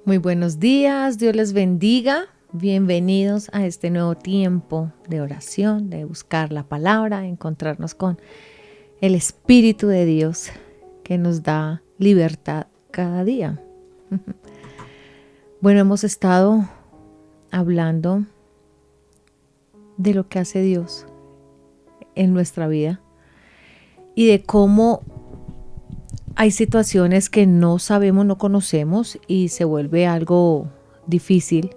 Muy buenos días, Dios les bendiga. Bienvenidos a este nuevo tiempo de oración, de buscar la palabra, de encontrarnos con el Espíritu de Dios que nos da libertad cada día. Bueno, hemos estado hablando de lo que hace Dios en nuestra vida y de cómo hay situaciones que no sabemos, no conocemos y se vuelve algo difícil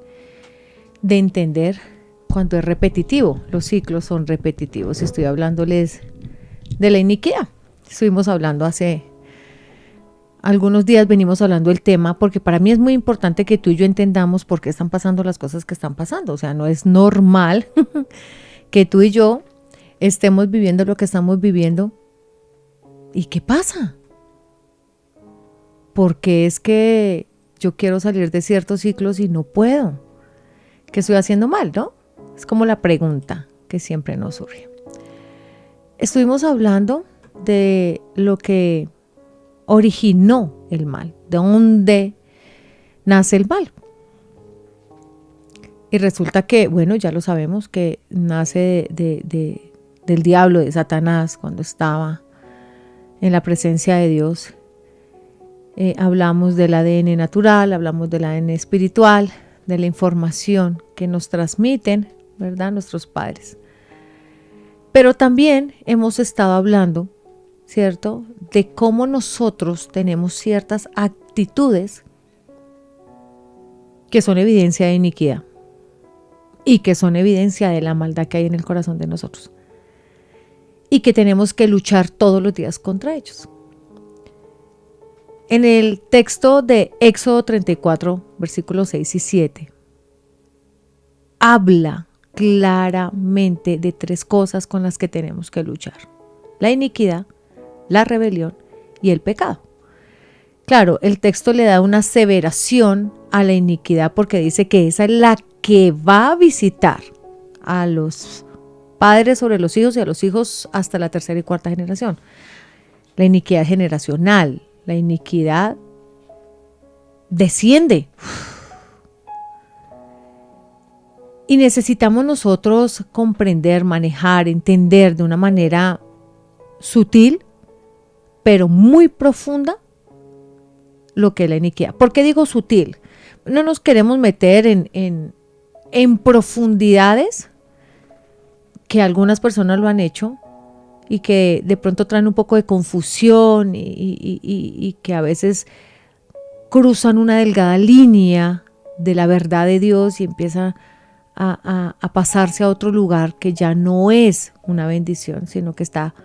de entender cuando es repetitivo. Los ciclos son repetitivos. Estoy hablándoles de la iniquidad. Estuvimos hablando hace algunos días, venimos hablando del tema porque para mí es muy importante que tú y yo entendamos por qué están pasando las cosas que están pasando. O sea, no es normal que tú y yo estemos viviendo lo que estamos viviendo. ¿Y qué pasa? Porque es que yo quiero salir de ciertos ciclos y no puedo. ¿Qué estoy haciendo mal, no? Es como la pregunta que siempre nos surge. Estuvimos hablando de lo que originó el mal, de dónde nace el mal. Y resulta que, bueno, ya lo sabemos, que nace del diablo, de Satanás, cuando estaba en la presencia de Dios. Hablamos del ADN natural, hablamos del ADN espiritual, de la información que nos transmiten, ¿verdad?, nuestros padres. Pero también hemos estado hablando, ¿cierto?, de cómo nosotros tenemos ciertas actitudes que son evidencia de iniquidad y que son evidencia de la maldad que hay en el corazón de nosotros y que tenemos que luchar todos los días contra ellos. En el texto de Éxodo 34, versículos 6 y 7, habla claramente de tres cosas con las que tenemos que luchar: la iniquidad, la rebelión y el pecado. Claro, el texto le da una aseveración a la iniquidad porque dice que esa es la que va a visitar a los padres sobre los hijos y a los hijos hasta la tercera y cuarta generación. La iniquidad generacional. La iniquidad desciende. Y necesitamos nosotros comprender, manejar, entender de una manera sutil, pero muy profunda, lo que es la iniquidad. ¿Por qué digo sutil? No nos queremos meter en profundidades que algunas personas lo han hecho y que de pronto traen un poco de confusión y que a veces cruzan una delgada línea de la verdad de Dios y empiezan a pasarse a otro lugar que ya no es una bendición, sino que está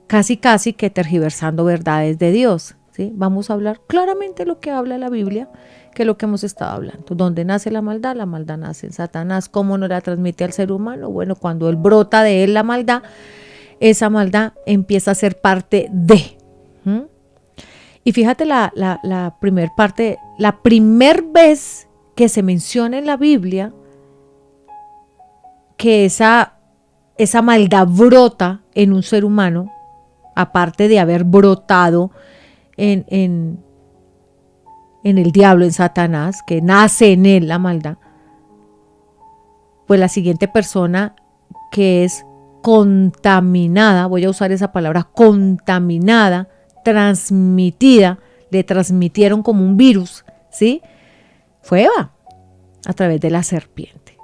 casi que tergiversando verdades de Dios, ¿sí? Vamos a hablar claramente lo que habla la Biblia, que es lo que hemos estado hablando. ¿Dónde nace la maldad? La maldad nace en Satanás. ¿Cómo nos la transmite al ser humano? Bueno, cuando él brota de él la maldad, esa maldad empieza a ser parte de. Y fíjate la primer parte, la primer vez que se menciona en la Biblia que esa maldad brota en un ser humano, aparte de haber brotado en el diablo, en Satanás, que nace en él la maldad, pues la siguiente persona que es contaminada, voy a usar esa palabra, contaminada, transmitida, le transmitieron como un virus, ¿sí? Fue Eva, a través de la serpiente.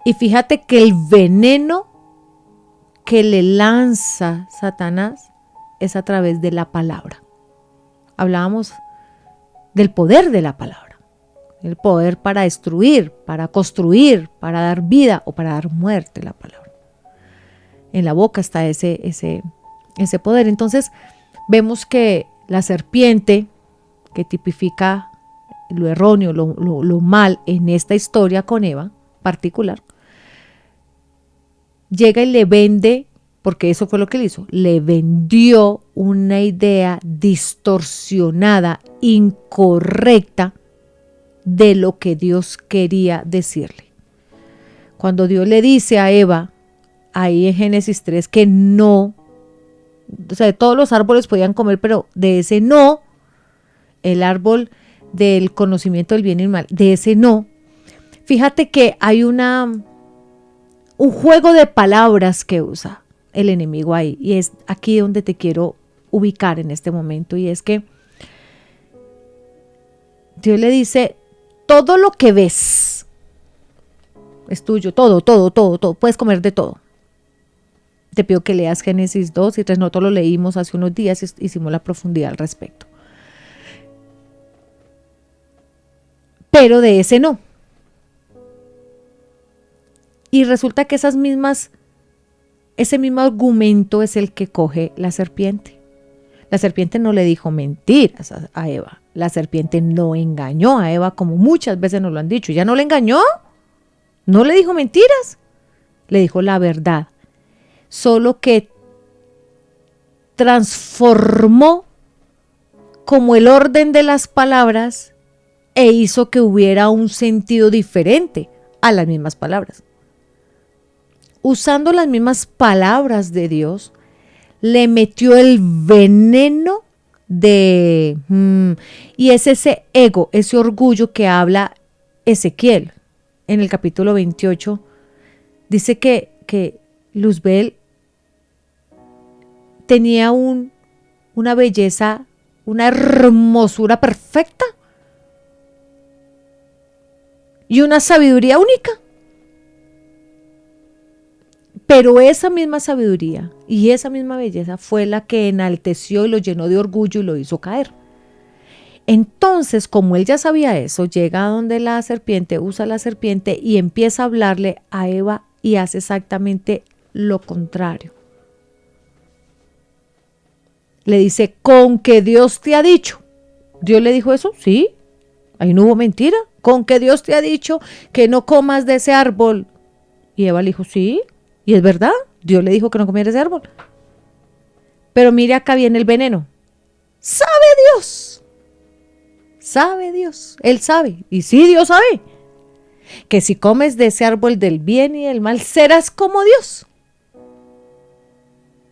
Y fíjate que el veneno que le lanza Satanás es a través de la palabra. Hablábamos del poder de la palabra, el poder para destruir, para construir, para dar vida o para dar muerte, la palabra. En la boca está ese poder. Entonces vemos que la serpiente, que tipifica lo erróneo, lo mal en esta historia con Eva particular, llega y le vende, porque eso fue lo que le hizo, le vendió una idea distorsionada, incorrecta de lo que Dios quería decirle. Cuando Dios le dice a Eva, ahí en Génesis 3, que no, o sea, de todos los árboles podían comer, pero de ese no, el árbol del conocimiento del bien y el mal, de ese no. Fíjate que hay un juego de palabras que usa el enemigo ahí, y es aquí donde te quiero ubicar en este momento, y es que Dios le dice, todo lo que ves es tuyo, todo, todo, todo, todo, puedes comer de todo. Te pido que leas Génesis 2 y 3, nosotros lo leímos hace unos días, hicimos la profundidad al respecto. Pero de ese no. Y resulta que ese mismo argumento es el que coge la serpiente. La serpiente no le dijo mentiras a Eva. La serpiente no engañó a Eva como muchas veces nos lo han dicho. ¿Ya no le engañó? No le dijo mentiras. Le dijo la verdad. Solo que transformó como el orden de las palabras e hizo que hubiera un sentido diferente a las mismas palabras. Usando las mismas palabras de Dios, le metió el veneno y es ese ego, ese orgullo que habla Ezequiel. En el capítulo 28 dice que Luzbel tenía una belleza, una hermosura perfecta y una sabiduría única. Pero esa misma sabiduría y esa misma belleza fue la que enalteció y lo llenó de orgullo y lo hizo caer. Entonces, como él ya sabía eso, llega a donde la serpiente, usa la serpiente y empieza a hablarle a Eva y hace exactamente lo contrario. Le dice, con que Dios te ha dicho. ¿Dios le dijo eso? Sí. Ahí no hubo mentira. Con que Dios te ha dicho que no comas de ese árbol. Y Eva le dijo, sí. Y es verdad, Dios le dijo que no comiera ese árbol. Pero mire, acá viene el veneno. ¿Sabe Dios? ¿Sabe Dios? Él sabe. Y sí, Dios sabe. Que si comes de ese árbol del bien y del mal, serás como Dios.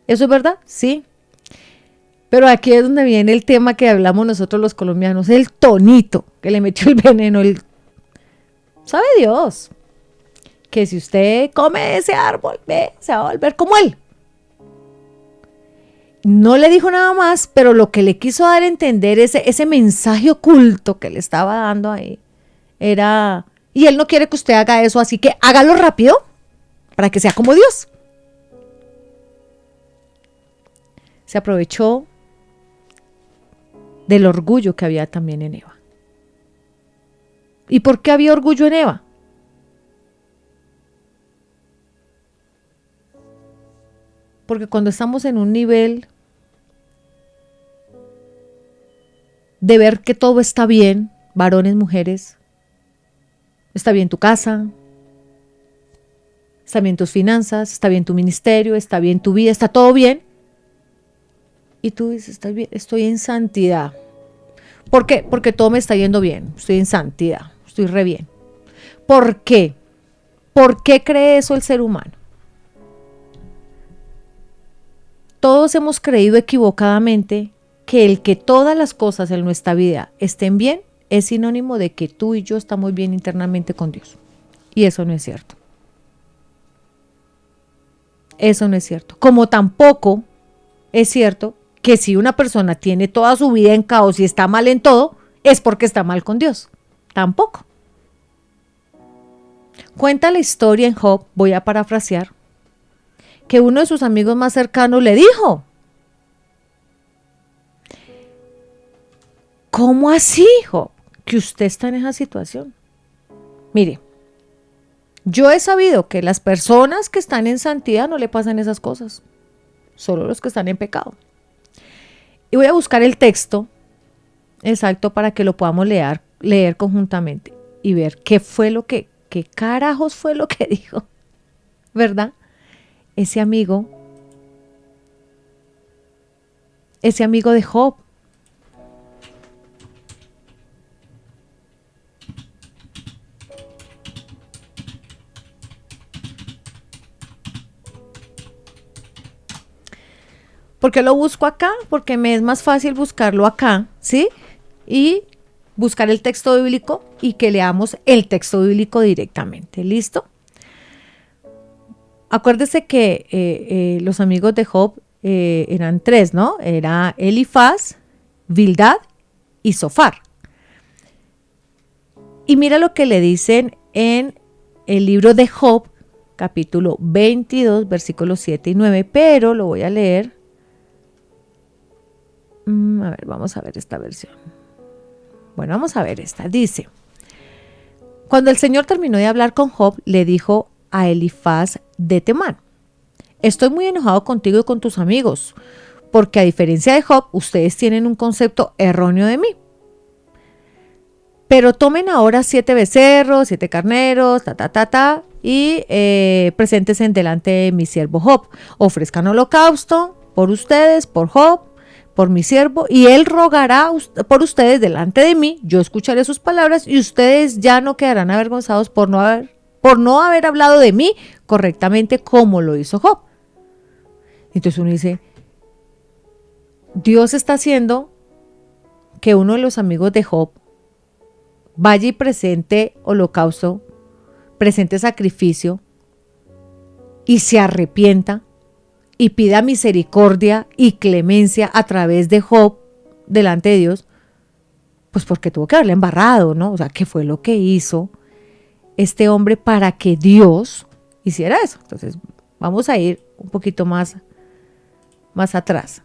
¿Eso es verdad? Sí. Pero aquí es donde viene el tema que hablamos nosotros los colombianos, el tonito que le metió el veneno. ¿Sabe Dios? Que si usted come ese árbol, se va a volver como él. No le dijo nada más, pero lo que le quiso dar a entender, ese mensaje oculto que le estaba dando ahí, era, y él no quiere que usted haga eso, así que hágalo rápido para que sea como Dios. Se aprovechó del orgullo que había también en Eva. ¿Y por qué había orgullo en Eva? Porque cuando estamos en un nivel de ver que todo está bien, varones, mujeres, está bien tu casa, está bien tus finanzas, está bien tu ministerio, está bien tu vida, está todo bien. Y tú dices, estoy en santidad. ¿Por qué? Porque todo me está yendo bien, estoy en santidad, estoy re bien. ¿Por qué? ¿Por qué cree eso el ser humano? Todos hemos creído equivocadamente que el que todas las cosas en nuestra vida estén bien es sinónimo de que tú y yo estamos bien internamente con Dios. Y eso no es cierto. Eso no es cierto. Como tampoco es cierto que si una persona tiene toda su vida en caos y está mal en todo, es porque está mal con Dios. Tampoco. Cuenta la historia en Job, voy a parafrasear, que uno de sus amigos más cercanos le dijo, ¿cómo así, Job, que usted está en esa situación? Mire, yo he sabido que las personas que están en santidad no le pasan esas cosas, solo los que están en pecado. Y voy a buscar el texto exacto para que lo podamos leer conjuntamente y ver qué carajos fue lo que dijo, ¿verdad? Ese amigo de Job. ¿Por qué lo busco acá? Porque me es más fácil buscarlo acá, ¿sí? Y buscar el texto bíblico y que leamos el texto bíblico directamente. ¿Listo? Acuérdese que los amigos de Job eran tres, ¿no? Era Elifaz, Bildad y Zofar. Y mira lo que le dicen en el libro de Job, capítulo 22, versículos 7 y 9, pero lo voy a leer. A ver, vamos a ver esta versión. Bueno, vamos a ver esta. Dice, cuando el Señor terminó de hablar con Job, le dijo a Elifaz de Temán, estoy muy enojado contigo y con tus amigos, porque a diferencia de Job, ustedes tienen un concepto erróneo de mí. Pero tomen ahora 7 becerros, 7 carneros, y preséntense delante de mi siervo Job. Ofrezcan holocausto por ustedes, por Job, por mi siervo, y él rogará por ustedes delante de mí. Yo escucharé sus palabras y ustedes ya no quedarán avergonzados por no haber hablado de mí correctamente como lo hizo Job. Entonces uno dice, Dios está haciendo que uno de los amigos de Job vaya y presente holocausto, presente sacrificio y se arrepienta y pida misericordia y clemencia a través de Job delante de Dios, pues porque tuvo que haberle embarrado, ¿no? O sea, ¿qué fue lo que hizo este hombre para que Dios hiciera eso? Entonces, vamos a ir un poquito más atrás.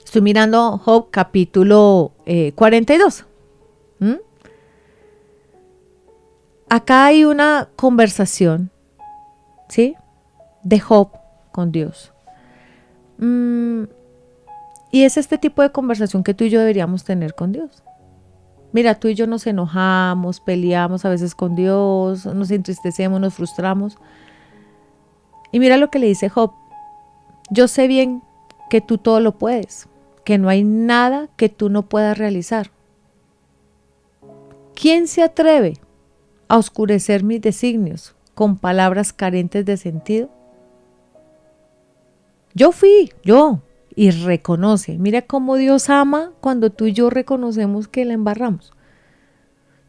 Estoy mirando Job capítulo 42. Acá hay una conversación, ¿sí? De Job con Dios. Y es este tipo de conversación que tú y yo deberíamos tener con Dios. Mira, tú y yo nos enojamos, peleamos a veces con Dios, nos entristecemos, nos frustramos. Y mira lo que le dice Job. Yo sé bien que tú todo lo puedes, que no hay nada que tú no puedas realizar. ¿Quién se atreve a oscurecer mis designios con palabras carentes de sentido? Yo fui, y reconoce. Mira cómo Dios ama cuando tú y yo reconocemos que la embarramos.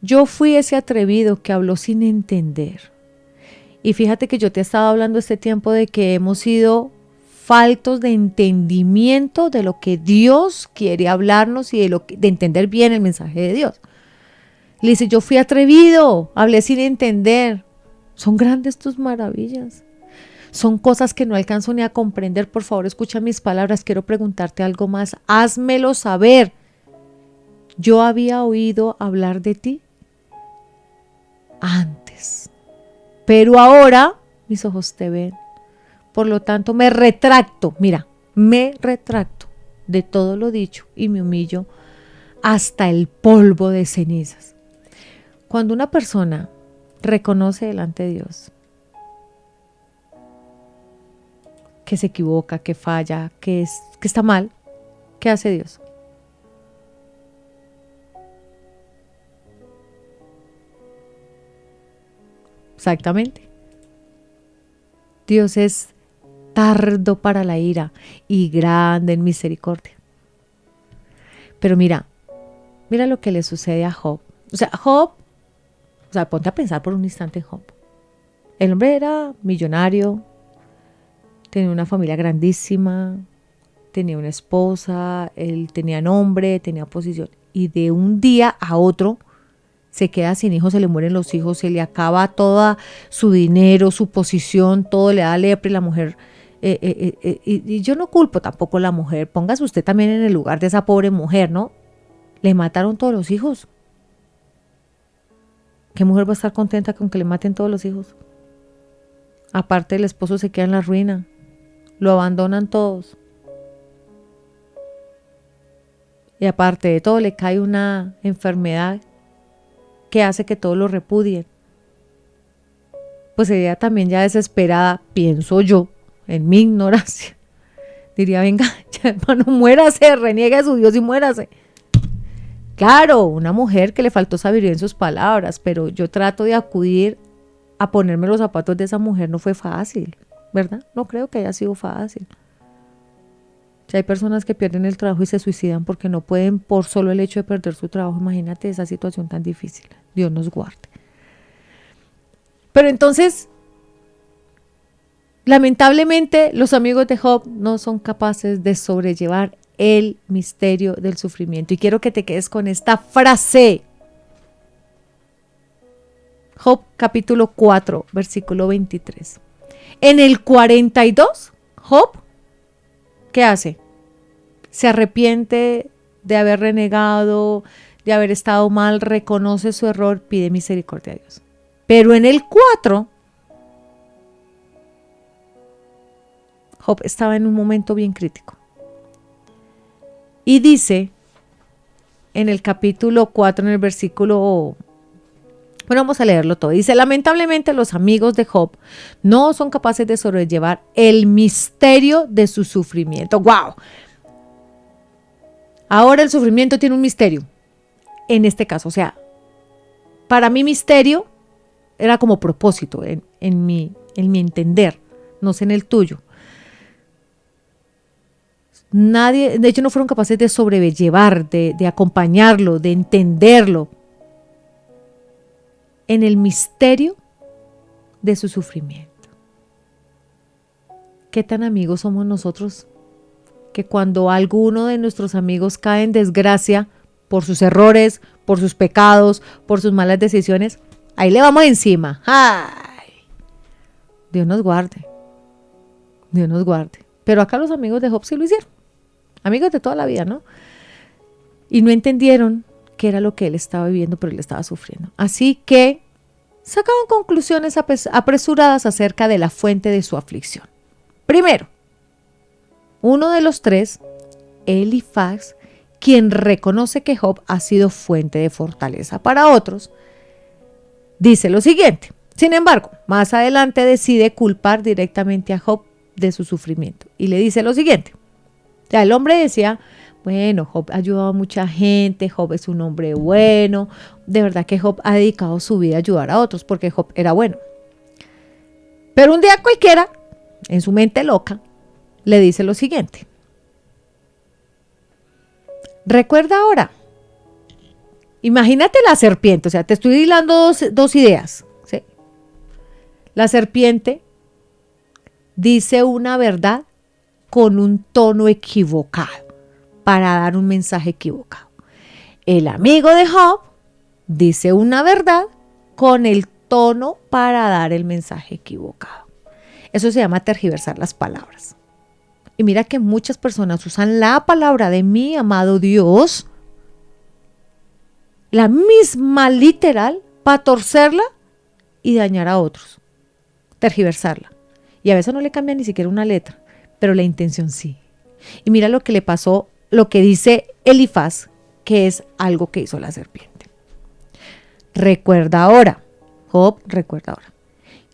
Yo fui ese atrevido que habló sin entender. Y fíjate que yo te estaba hablando este tiempo de que hemos sido faltos de entendimiento de lo que Dios quiere hablarnos y de entender bien el mensaje de Dios. Le dice, yo fui atrevido, hablé sin entender. Son grandes tus maravillas. Son cosas que no alcanzo ni a comprender. Por favor, escucha mis palabras. Quiero preguntarte algo más. Házmelo saber. Yo había oído hablar de ti antes, pero ahora mis ojos te ven. Por lo tanto, me retracto de todo lo dicho y me humillo hasta el polvo de cenizas. Cuando una persona reconoce delante de Dios que se equivoca, que falla, que está mal, ¿qué hace Dios? Exactamente. Dios es tardo para la ira y grande en misericordia. Pero mira lo que le sucede a Job. Ponte a pensar por un instante en Job. El hombre era millonario, tenía una familia grandísima, tenía una esposa, él tenía nombre, tenía posición. Y de un día a otro se queda sin hijos, se le mueren los hijos, se le acaba todo su dinero, su posición, todo le da lepra y la mujer. Y yo no culpo tampoco a la mujer, póngase usted también en el lugar de esa pobre mujer, ¿no? Le mataron todos los hijos. ¿Qué mujer va a estar contenta con que le maten todos los hijos? Aparte, el esposo se queda en la ruina, lo abandonan todos. Y aparte de todo, le cae una enfermedad que hace que todos lo repudien. Pues ella también ya desesperada, pienso yo, en mi ignorancia, diría, venga, ya hermano, muérase, reniegue a su Dios y muérase. Claro, una mujer que le faltó sabiduría en sus palabras, pero yo trato de acudir a ponerme los zapatos de esa mujer, no fue fácil, ¿verdad? No creo que haya sido fácil. Si hay personas que pierden el trabajo y se suicidan porque no pueden por solo el hecho de perder su trabajo, imagínate esa situación tan difícil. Dios nos guarde. Pero entonces, lamentablemente, los amigos de Job no son capaces de sobrellevar el misterio del sufrimiento. Y quiero que te quedes con esta frase. Job capítulo 4, versículo 23. En el 42, Job, ¿qué hace? Se arrepiente de haber renegado, de haber estado mal, reconoce su error, pide misericordia a Dios. Pero en el 4, Job estaba en un momento bien crítico. Y dice, en el capítulo 4, en el versículo... Bueno, vamos a leerlo todo. Dice, lamentablemente los amigos de Job no son capaces de sobrellevar el misterio de su sufrimiento. ¡Wow! Ahora el sufrimiento tiene un misterio. En este caso, o sea, para mí misterio era como propósito en mi entender, no sé en el tuyo. Nadie, de hecho, no fueron capaces de sobrellevar, de acompañarlo, de entenderlo en el misterio de su sufrimiento. ¿Qué tan amigos somos nosotros? Que cuando alguno de nuestros amigos cae en desgracia por sus errores, por sus pecados, por sus malas decisiones, ahí le vamos encima. ¡Ay! Dios nos guarde. Dios nos guarde. Pero acá los amigos de Job sí lo hicieron. Amigos de toda la vida, ¿no? Y no entendieron qué era lo que él estaba viviendo, pero él estaba sufriendo. Así que sacaban conclusiones apresuradas acerca de la fuente de su aflicción. Primero, uno de los tres, Elifaz, quien reconoce que Job ha sido fuente de fortaleza para otros, dice lo siguiente. Sin embargo, más adelante decide culpar directamente a Job de su sufrimiento y le dice lo siguiente. Ya el hombre decía, bueno, Job ha ayudado a mucha gente, Job es un hombre bueno, de verdad que Job ha dedicado su vida a ayudar a otros porque Job era bueno. Pero un día cualquiera, en su mente loca, le dice lo siguiente. Recuerda ahora, imagínate la serpiente, o sea, te estoy hilando dos ideas, ¿sí? La serpiente dice una verdad con un tono equivocado, para dar un mensaje equivocado. El amigo de Job dice una verdad con el tono para dar el mensaje equivocado. Eso se llama tergiversar las palabras. Y mira que muchas personas usan la palabra de mi amado Dios, la misma literal, para torcerla y dañar a otros. Tergiversarla. Y a veces no le cambia ni siquiera una letra, pero la intención sí. Y mira lo que le pasó, lo que dice Elifaz, que es algo que hizo la serpiente. Recuerda ahora, Job, recuerda ahora.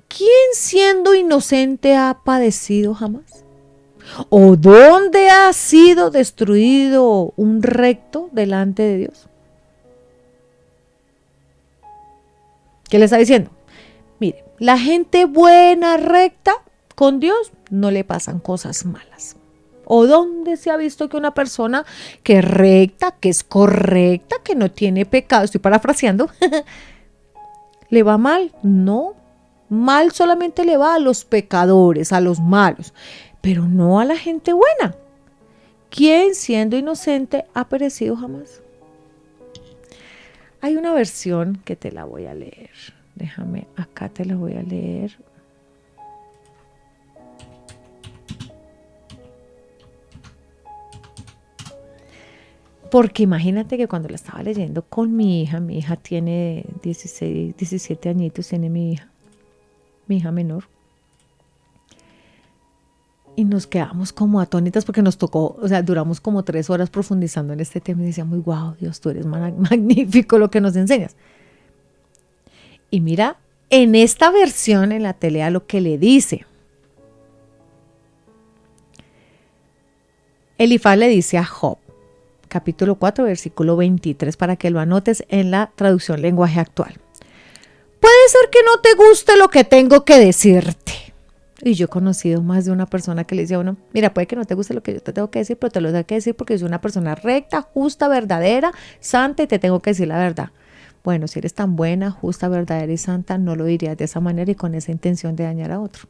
¿Quién siendo inocente ha padecido jamás? ¿O dónde ha sido destruido un recto delante de Dios? ¿Qué le está diciendo? Mire, la gente buena, recta, con Dios no le pasan cosas malas. ¿O dónde se ha visto que una persona que es recta, que es correcta, que no tiene pecado, estoy parafraseando, le va mal? No, mal solamente le va a los pecadores, a los malos, pero no a la gente buena. ¿Quién siendo inocente ha perecido jamás? Hay una versión que te la voy a leer. Déjame, acá te la voy a leer. Porque imagínate que cuando la estaba leyendo con mi hija tiene 16, 17 añitos, tiene mi hija menor. Y nos quedamos como atónitas porque nos tocó, o sea, duramos como 3 horas profundizando en este tema y decíamos, wow, Dios, tú eres magnífico lo que nos enseñas. Y mira, en esta versión, en la telea, lo que le dice. Elifaz le dice a Job, capítulo 4, versículo 23, para que lo anotes en la traducción lenguaje actual. Puede ser que no te guste lo que tengo que decirte. Y yo he conocido más de una persona que le dice a uno, mira, puede que no te guste lo que yo te tengo que decir, pero te lo tengo que decir porque soy una persona recta, justa, verdadera, santa y te tengo que decir la verdad. Bueno, si eres tan buena, justa, verdadera y santa, no lo dirías de esa manera y con esa intención de dañar a otro.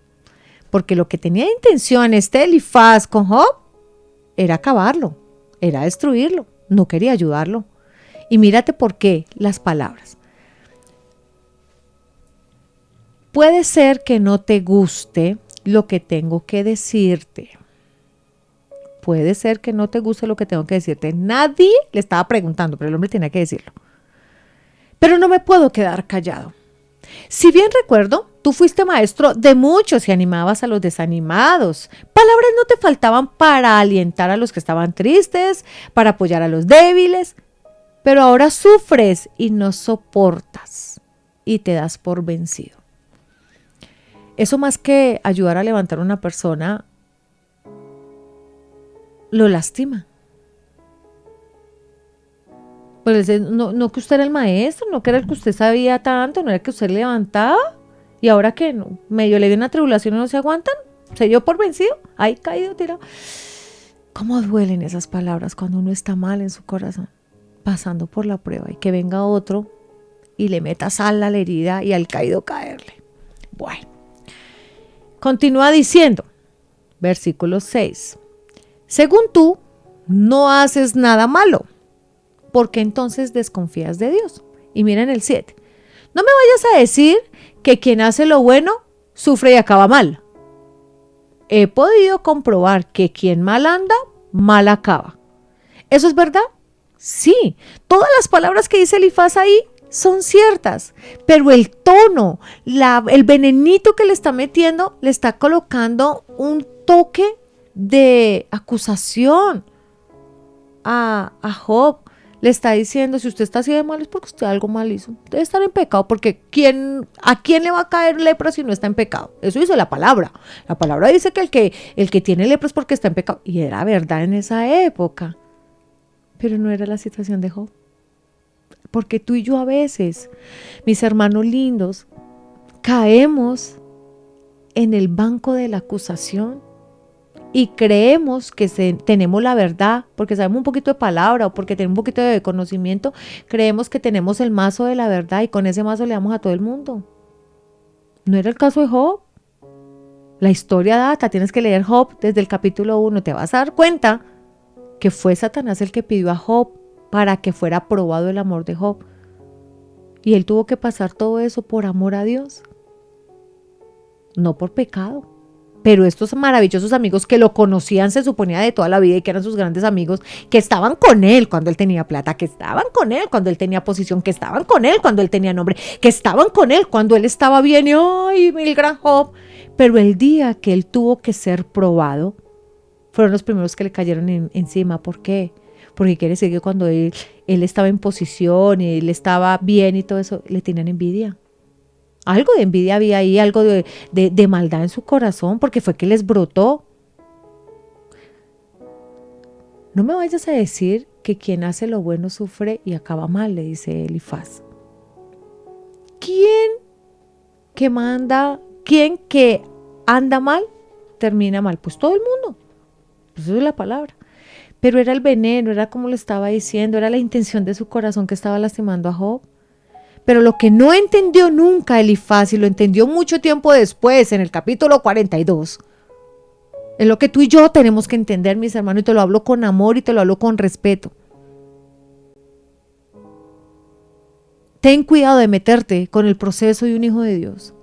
Porque lo que tenía intención Elifaz con Job era acabarlo, era destruirlo, no quería ayudarlo. Y mírate por qué las palabras. Puede ser que no te guste lo que tengo que decirte. Puede ser que no te guste lo que tengo que decirte. Nadie le estaba preguntando, pero el hombre tenía que decirlo. Pero no me puedo quedar callado. Si bien recuerdo, tú fuiste maestro de muchos y animabas a los desanimados. Palabras no te faltaban para alientar a los que estaban tristes, para apoyar a los débiles. Pero ahora sufres y no soportas y te das por vencido. Eso más que ayudar a levantar a una persona, lo lastima. Pues no que usted era el maestro, no que era el que usted sabía tanto, no era que usted levantaba. Y ahora que no, medio le dio una tribulación y no se aguantan, se dio por vencido, ahí caído, tirado. ¿Cómo duelen esas palabras cuando uno está mal en su corazón, pasando por la prueba y que venga otro y le meta sal a la herida y al caído caerle? Bueno, continúa diciendo, versículo 6. Según tú, no haces nada malo, porque entonces desconfías de Dios. Y miren el 7. No me vayas a decir que quien hace lo bueno sufre y acaba mal. He podido comprobar que quien mal anda, mal acaba. ¿Eso es verdad? Sí, todas las palabras que dice Elifaz ahí son ciertas, pero el tono, el venenito que le está metiendo, le está colocando un toque de acusación a Job. Le está diciendo, si usted está así de mal es porque usted algo mal hizo. Debe estar en pecado, porque ¿a quién le va a caer lepra si no está en pecado? Eso dice la palabra. La palabra dice que el que tiene lepra es porque está en pecado. Y era verdad en esa época. Pero no era la situación de Job. Porque tú y yo a veces, mis hermanos lindos, caemos en el banco de la acusación. Y creemos que tenemos la verdad, porque sabemos un poquito de palabra o porque tenemos un poquito de conocimiento, creemos que tenemos el mazo de la verdad y con ese mazo le damos a todo el mundo. No era el caso de Job. La historia data, tienes que leer Job desde el capítulo 1, te vas a dar cuenta que fue Satanás el que pidió a Job para que fuera probado el amor de Job. Y él tuvo que pasar todo eso por amor a Dios, no por pecado. Pero estos maravillosos amigos que lo conocían, se suponía de toda la vida y que eran sus grandes amigos, que estaban con él cuando él tenía plata, que estaban con él cuando él tenía posición, que estaban con él cuando él tenía nombre, que estaban con él cuando él estaba bien y ¡ay, el gran Job! Pero el día que él tuvo que ser probado, fueron los primeros que le cayeron encima. ¿Por qué? Porque quiere decir que cuando él estaba en posición y él estaba bien y todo eso, le tenían envidia. Algo de envidia había ahí, algo de maldad en su corazón, porque fue que les brotó. No me vayas a decir que quien hace lo bueno sufre y acaba mal, le dice Elifaz. ¿Quién que anda mal, termina mal? Pues todo el mundo. Pues eso es la palabra. Pero era el veneno, era como le estaba diciendo, era la intención de su corazón que estaba lastimando a Job. Pero lo que no entendió nunca Elifaz, y lo entendió mucho tiempo después, en el capítulo 42, es lo que tú y yo tenemos que entender, mis hermanos, y te lo hablo con amor y te lo hablo con respeto. Ten cuidado de meterte con el proceso de un hijo de Dios.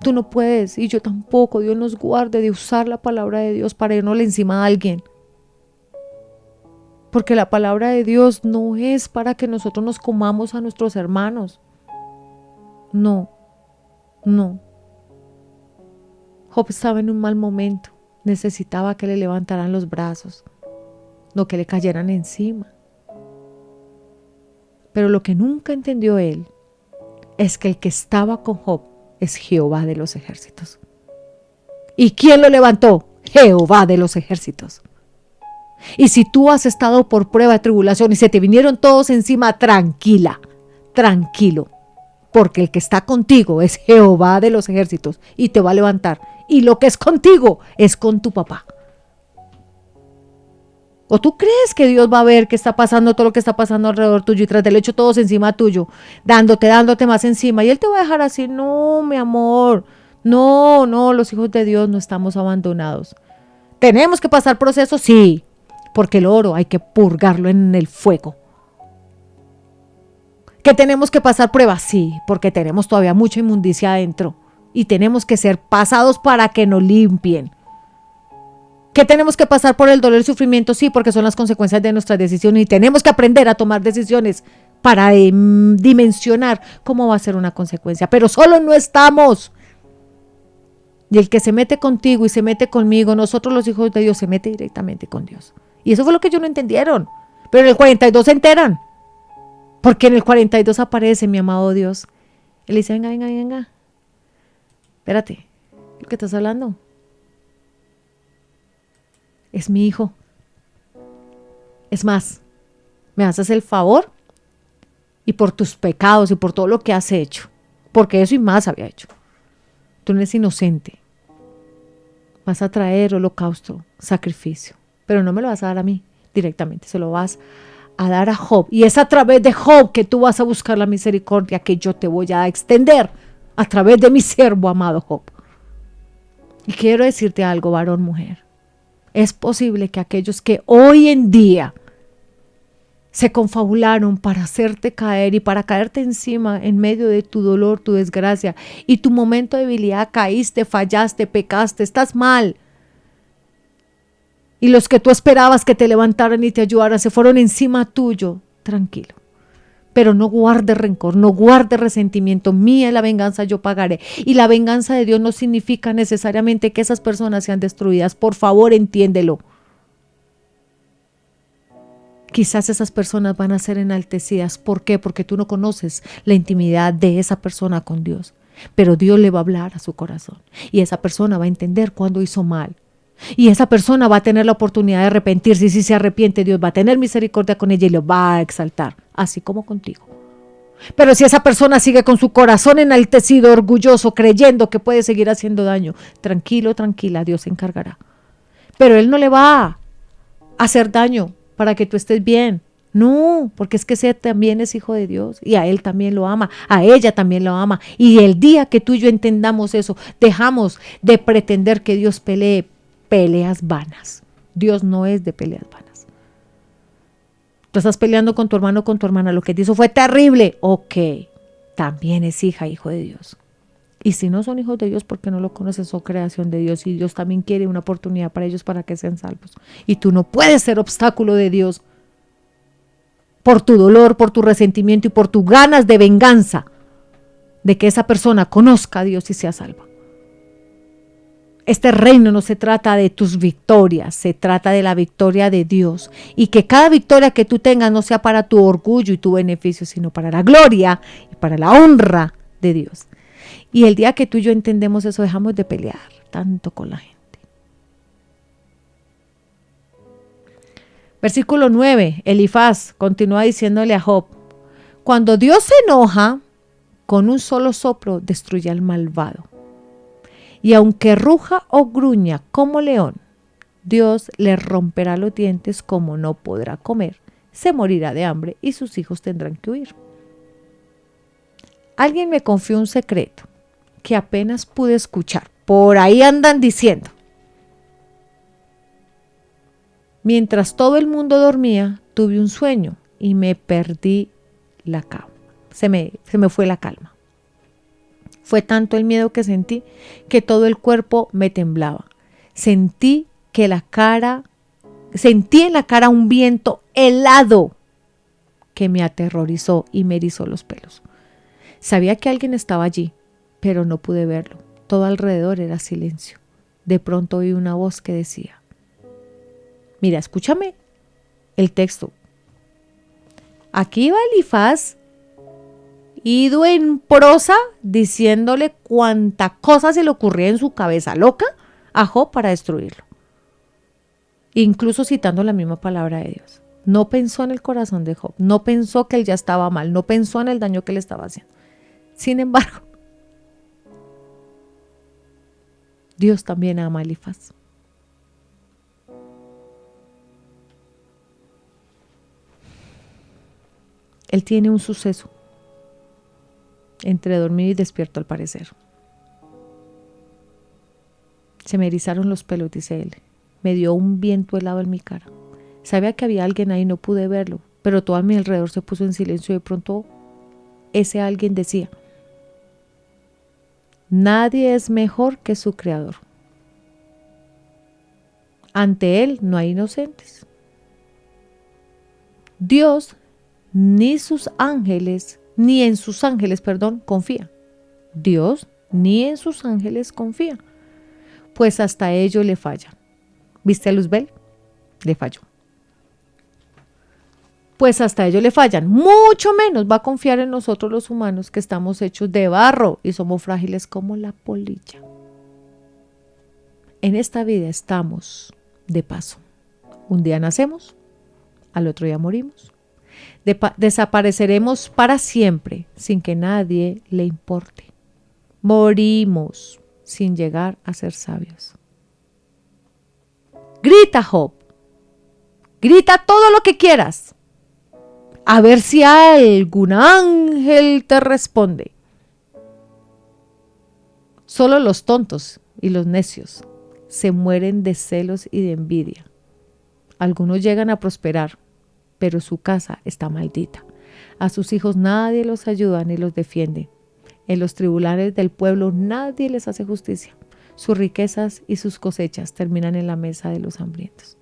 Tú no puedes, y yo tampoco, Dios nos guarde de usar la palabra de Dios para irnos encima a alguien. Porque la palabra de Dios no es para que nosotros nos comamos a nuestros hermanos. No. Job estaba en un mal momento. Necesitaba que le levantaran los brazos, no que le cayeran encima. Pero lo que nunca entendió él es que el que estaba con Job es Jehová de los ejércitos. ¿Y quién lo levantó? Jehová de los ejércitos. Y si tú has estado por prueba de tribulación y se te vinieron todos encima, tranquilo, porque el que está contigo es Jehová de los ejércitos y te va a levantar. Y lo que es contigo es con tu papá. ¿O tú crees que Dios va a ver qué está pasando, todo lo que está pasando alrededor tuyo y tras del hecho todos encima tuyo, dándote más encima? Y Él te va a dejar así. No, mi amor. No, los hijos de Dios no estamos abandonados. ¿Tenemos que pasar procesos? Sí, porque el oro hay que purgarlo en el fuego. ¿Que tenemos que pasar pruebas? Sí, porque tenemos todavía mucha inmundicia adentro y tenemos que ser pasados para que nos limpien. ¿Que tenemos que pasar por el dolor y sufrimiento? Sí, porque son las consecuencias de nuestras decisiones y tenemos que aprender a tomar decisiones para dimensionar cómo va a ser una consecuencia. Pero solo no estamos. Y el que se mete contigo y se mete conmigo, nosotros los hijos de Dios, se mete directamente con Dios. Y eso fue lo que ellos no entendieron. Pero en el 42 se enteran. Porque en el 42 aparece mi amado Dios. Él dice, venga. Espérate, ¿lo que estás hablando? Es mi hijo. Es más, me haces el favor y por tus pecados y por todo lo que has hecho, porque eso y más había hecho. Tú no eres inocente. Vas a traer holocausto, sacrificio, pero no me lo vas a dar a mí directamente, se lo vas a dar a Job. Y es a través de Job que tú vas a buscar la misericordia que yo te voy a extender a través de mi siervo amado Job. Y quiero decirte algo, varón, mujer. Es posible que aquellos que hoy en día se confabularon para hacerte caer y para caerte encima en medio de tu dolor, tu desgracia y tu momento de debilidad, caíste, fallaste, pecaste, estás mal. Y los que tú esperabas que te levantaran y te ayudaran se fueron encima tuyo, tranquilo. Pero no guarde rencor, no guarde resentimiento. Mía es la venganza, yo pagaré. Y la venganza de Dios no significa necesariamente que esas personas sean destruidas. Por favor, entiéndelo. Quizás esas personas van a ser enaltecidas. ¿Por qué? Porque tú no conoces la intimidad de esa persona con Dios. Pero Dios le va a hablar a su corazón. Y esa persona va a entender cuándo hizo mal. Y esa persona va a tener la oportunidad de arrepentirse. Y si se arrepiente, Dios va a tener misericordia con ella y lo va a exaltar. Así como contigo. Pero si esa persona sigue con su corazón enaltecido, orgulloso, creyendo que puede seguir haciendo daño, tranquilo, tranquila, Dios se encargará. Pero Él no le va a hacer daño para que tú estés bien. No, porque es que ese también es hijo de Dios y a Él también lo ama, a ella también lo ama. Y el día que tú y yo entendamos eso, dejamos de pretender que Dios pelee peleas vanas. Dios no es de peleas vanas. Tú estás peleando con tu hermano o con tu hermana, lo que te hizo fue terrible. Ok, también es hija, hijo de Dios. Y si no son hijos de Dios, porque no lo conoces, son creación de Dios. Y Dios también quiere una oportunidad para ellos para que sean salvos. Y tú no puedes ser obstáculo de Dios por tu dolor, por tu resentimiento y por tus ganas de venganza de que esa persona conozca a Dios y sea salva. Este reino no se trata de tus victorias, se trata de la victoria de Dios. Y que cada victoria que tú tengas no sea para tu orgullo y tu beneficio, sino para la gloria y para la honra de Dios. Y el día que tú y yo entendemos eso, dejamos de pelear tanto con la gente. Versículo 9, Elifaz continúa diciéndole a Job, cuando Dios se enoja, con un solo soplo destruye al malvado. Y aunque ruja o gruña como león, Dios le romperá los dientes como no podrá comer, se morirá de hambre y sus hijos tendrán que huir. Alguien me confió un secreto que apenas pude escuchar. Por ahí andan diciendo. Mientras todo el mundo dormía, tuve un sueño y me perdí la calma. Se me fue la calma. Fue tanto el miedo que sentí que todo el cuerpo me temblaba. Sentí en la cara un viento helado que me aterrorizó y me erizó los pelos. Sabía que alguien estaba allí, pero no pude verlo. Todo alrededor era silencio. De pronto oí una voz que decía, mira, escúchame el texto. Aquí va Elifaz, ido en prosa, diciéndole cuánta cosa se le ocurría en su cabeza loca a Job para destruirlo. Incluso citando la misma palabra de Dios. No pensó en el corazón de Job, no pensó que él ya estaba mal, no pensó en el daño que le estaba haciendo. Sin embargo, Dios también ama a Elifaz. Él tiene un suceso entre dormido y despierto al parecer. Se me erizaron los pelos, dice él. Me dio un viento helado en mi cara. Sabía que había alguien ahí, no pude verlo, pero todo a mi alrededor se puso en silencio y de pronto ese alguien decía: nadie es mejor que su creador. Ante él no hay inocentes. Dios ni en sus ángeles, confía. Dios ni en sus ángeles confía, pues hasta ellos le fallan. ¿Viste a Luzbel? Le falló. Pues hasta ellos le fallan. Mucho menos va a confiar en nosotros los humanos, que estamos hechos de barro y somos frágiles como la polilla. En esta vida estamos de paso. Un día nacemos, al otro día morimos. Desapareceremos para siempre sin que nadie le importe. Morimos sin llegar a ser sabios. Grita, Job. Grita todo lo que quieras. A ver si algún ángel te responde. Solo los tontos y los necios se mueren de celos y de envidia. Algunos llegan a prosperar, pero su casa está maldita. A sus hijos nadie los ayuda ni los defiende. En los tribunales del pueblo nadie les hace justicia. Sus riquezas y sus cosechas terminan en la mesa de los hambrientos.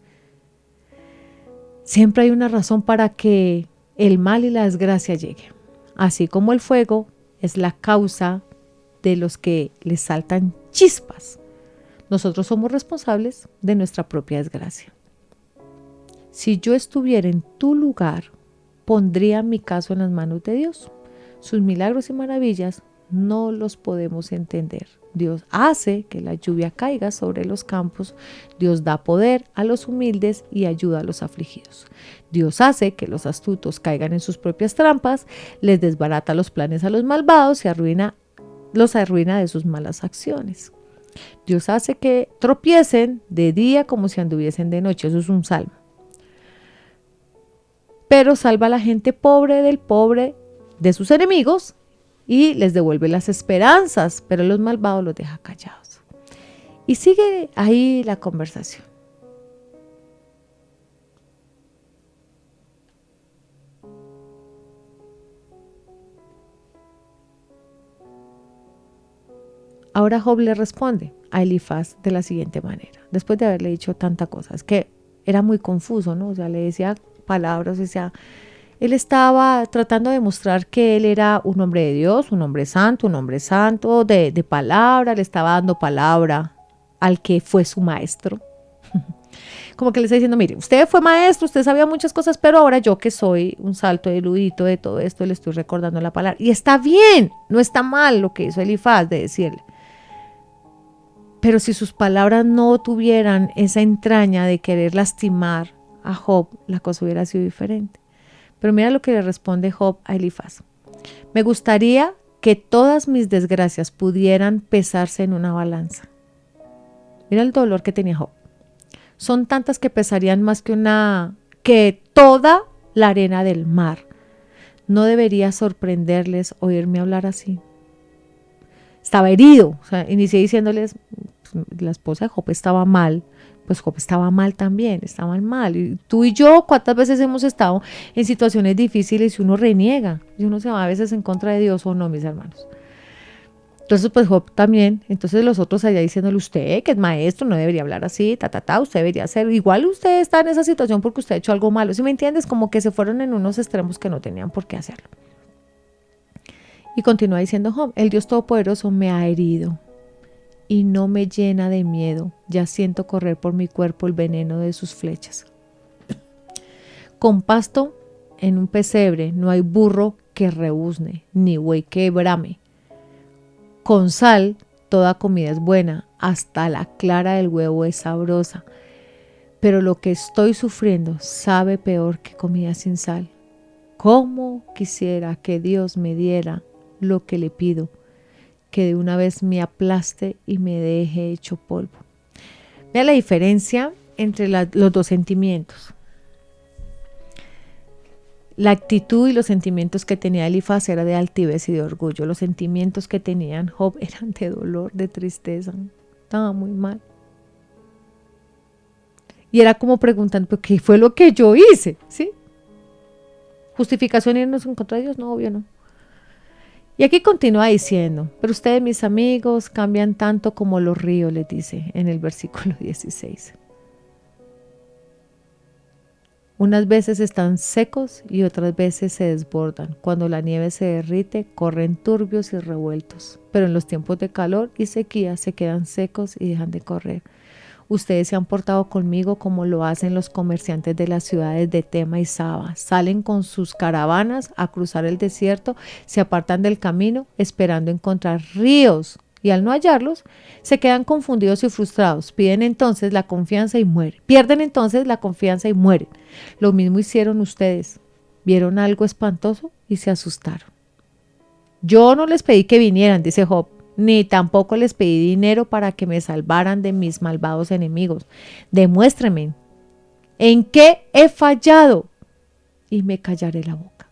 Siempre hay una razón para que el mal y la desgracia lleguen. Así como el fuego es la causa de los que les saltan chispas, nosotros somos responsables de nuestra propia desgracia. Si yo estuviera en tu lugar, pondría mi caso en las manos de Dios. Sus milagros y maravillas no los podemos entender. Dios hace que la lluvia caiga sobre los campos. Dios da poder a los humildes y ayuda a los afligidos. Dios hace que los astutos caigan en sus propias trampas, les desbarata los planes a los malvados y los arruina de sus malas acciones. Dios hace que tropiecen de día como si anduviesen de noche. Eso es un salmo. Pero salva a la gente pobre del pobre de sus enemigos y les devuelve las esperanzas, pero los malvados los deja callados. Y sigue ahí la conversación. Ahora Job le responde a Elifaz de la siguiente manera, después de haberle dicho tanta cosa. Es que era muy confuso, ¿no? O sea, le decía palabras, o sea, él estaba tratando de mostrar que él era un hombre de Dios, un hombre santo de palabra, le estaba dando palabra al que fue su maestro. Como que le está diciendo, mire, usted fue maestro, usted sabía muchas cosas, pero ahora yo que soy un salto erudito de todo esto, le estoy recordando la palabra. Y está bien, no está mal lo que hizo Elifaz de decirle. Pero si sus palabras no tuvieran esa entraña de querer lastimar a Job, la cosa hubiera sido diferente. Pero mira lo que le responde Job a Elifaz. Me gustaría que todas mis desgracias pudieran pesarse en una balanza. Mira el dolor que tenía Job. Son tantas que pesarían más que toda la arena del mar. No debería sorprenderles oírme hablar así. Estaba herido. O sea, inicié diciéndoles, la esposa de Job estaba mal, pues Job estaba mal también, estaban mal. Y tú y yo, ¿cuántas veces hemos estado en situaciones difíciles y uno reniega? Y uno se va a veces en contra de Dios o no, mis hermanos. Entonces, pues Job también, entonces los otros allá diciéndole, usted que es maestro, no debería hablar así, usted debería ser, igual usted está en esa situación porque usted ha hecho algo malo. ¿Sí me entiendes? Como que se fueron en unos extremos que no tenían por qué hacerlo. Y continúa diciendo Job, el Dios Todopoderoso me ha herido y no me llena de miedo. Ya siento correr por mi cuerpo el veneno de sus flechas. Con pasto en un pesebre no hay burro que rebuzne, ni buey que brame. Con sal toda comida es buena, hasta la clara del huevo es sabrosa. Pero lo que estoy sufriendo sabe peor que comida sin sal. ¿Cómo quisiera que Dios me diera lo que le pido, que de una vez me aplaste y me deje hecho polvo. Vea la diferencia entre los dos sentimientos. La actitud y los sentimientos que tenía Elifaz era de altivez y de orgullo. Los sentimientos que tenían Job eran de dolor, de tristeza. Estaba muy mal. Y era como preguntando, ¿qué fue lo que yo hice? ¿Sí? ¿Justificación irnos en contra de Dios? No, obvio no. Y aquí continúa diciendo, pero ustedes, mis amigos, cambian tanto como los ríos, les dice en el versículo 16. Unas veces están secos y otras veces se desbordan. Cuando la nieve se derrite, corren turbios y revueltos. Pero en los tiempos de calor y sequía se quedan secos y dejan de correr. Ustedes se han portado conmigo como lo hacen los comerciantes de las ciudades de Tema y Saba. Salen con sus caravanas a cruzar el desierto, se apartan del camino esperando encontrar ríos y al no hallarlos, se quedan confundidos y frustrados. Piden entonces la confianza y mueren. Pierden entonces la confianza y mueren. Lo mismo hicieron ustedes. Vieron algo espantoso y se asustaron. Yo no les pedí que vinieran, dice Job, ni tampoco les pedí dinero para que me salvaran de mis malvados enemigos. Demuéstrenme en qué he fallado y me callaré la boca.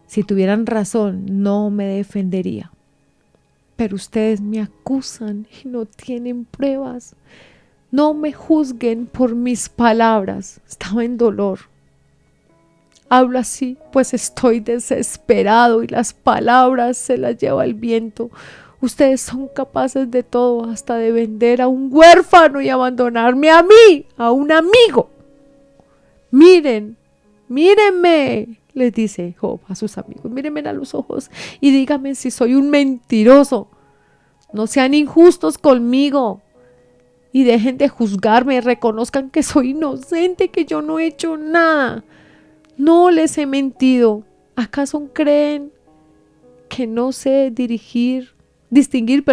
Si tuvieran razón, no me defendería. Pero ustedes me acusan y no tienen pruebas. No me juzguen por mis palabras. Estaba en dolor. Hablo así, pues estoy desesperado y las palabras se las lleva el viento. Ustedes son capaces de todo, hasta de vender a un huérfano y abandonarme a mí, a un amigo. Miren, mírenme, les dice Job a sus amigos, mírenme a los ojos y díganme si soy un mentiroso. No sean injustos conmigo y dejen de juzgarme, reconozcan que soy inocente, que yo no he hecho nada. No les he mentido. ¿Acaso creen que no sé distinguir,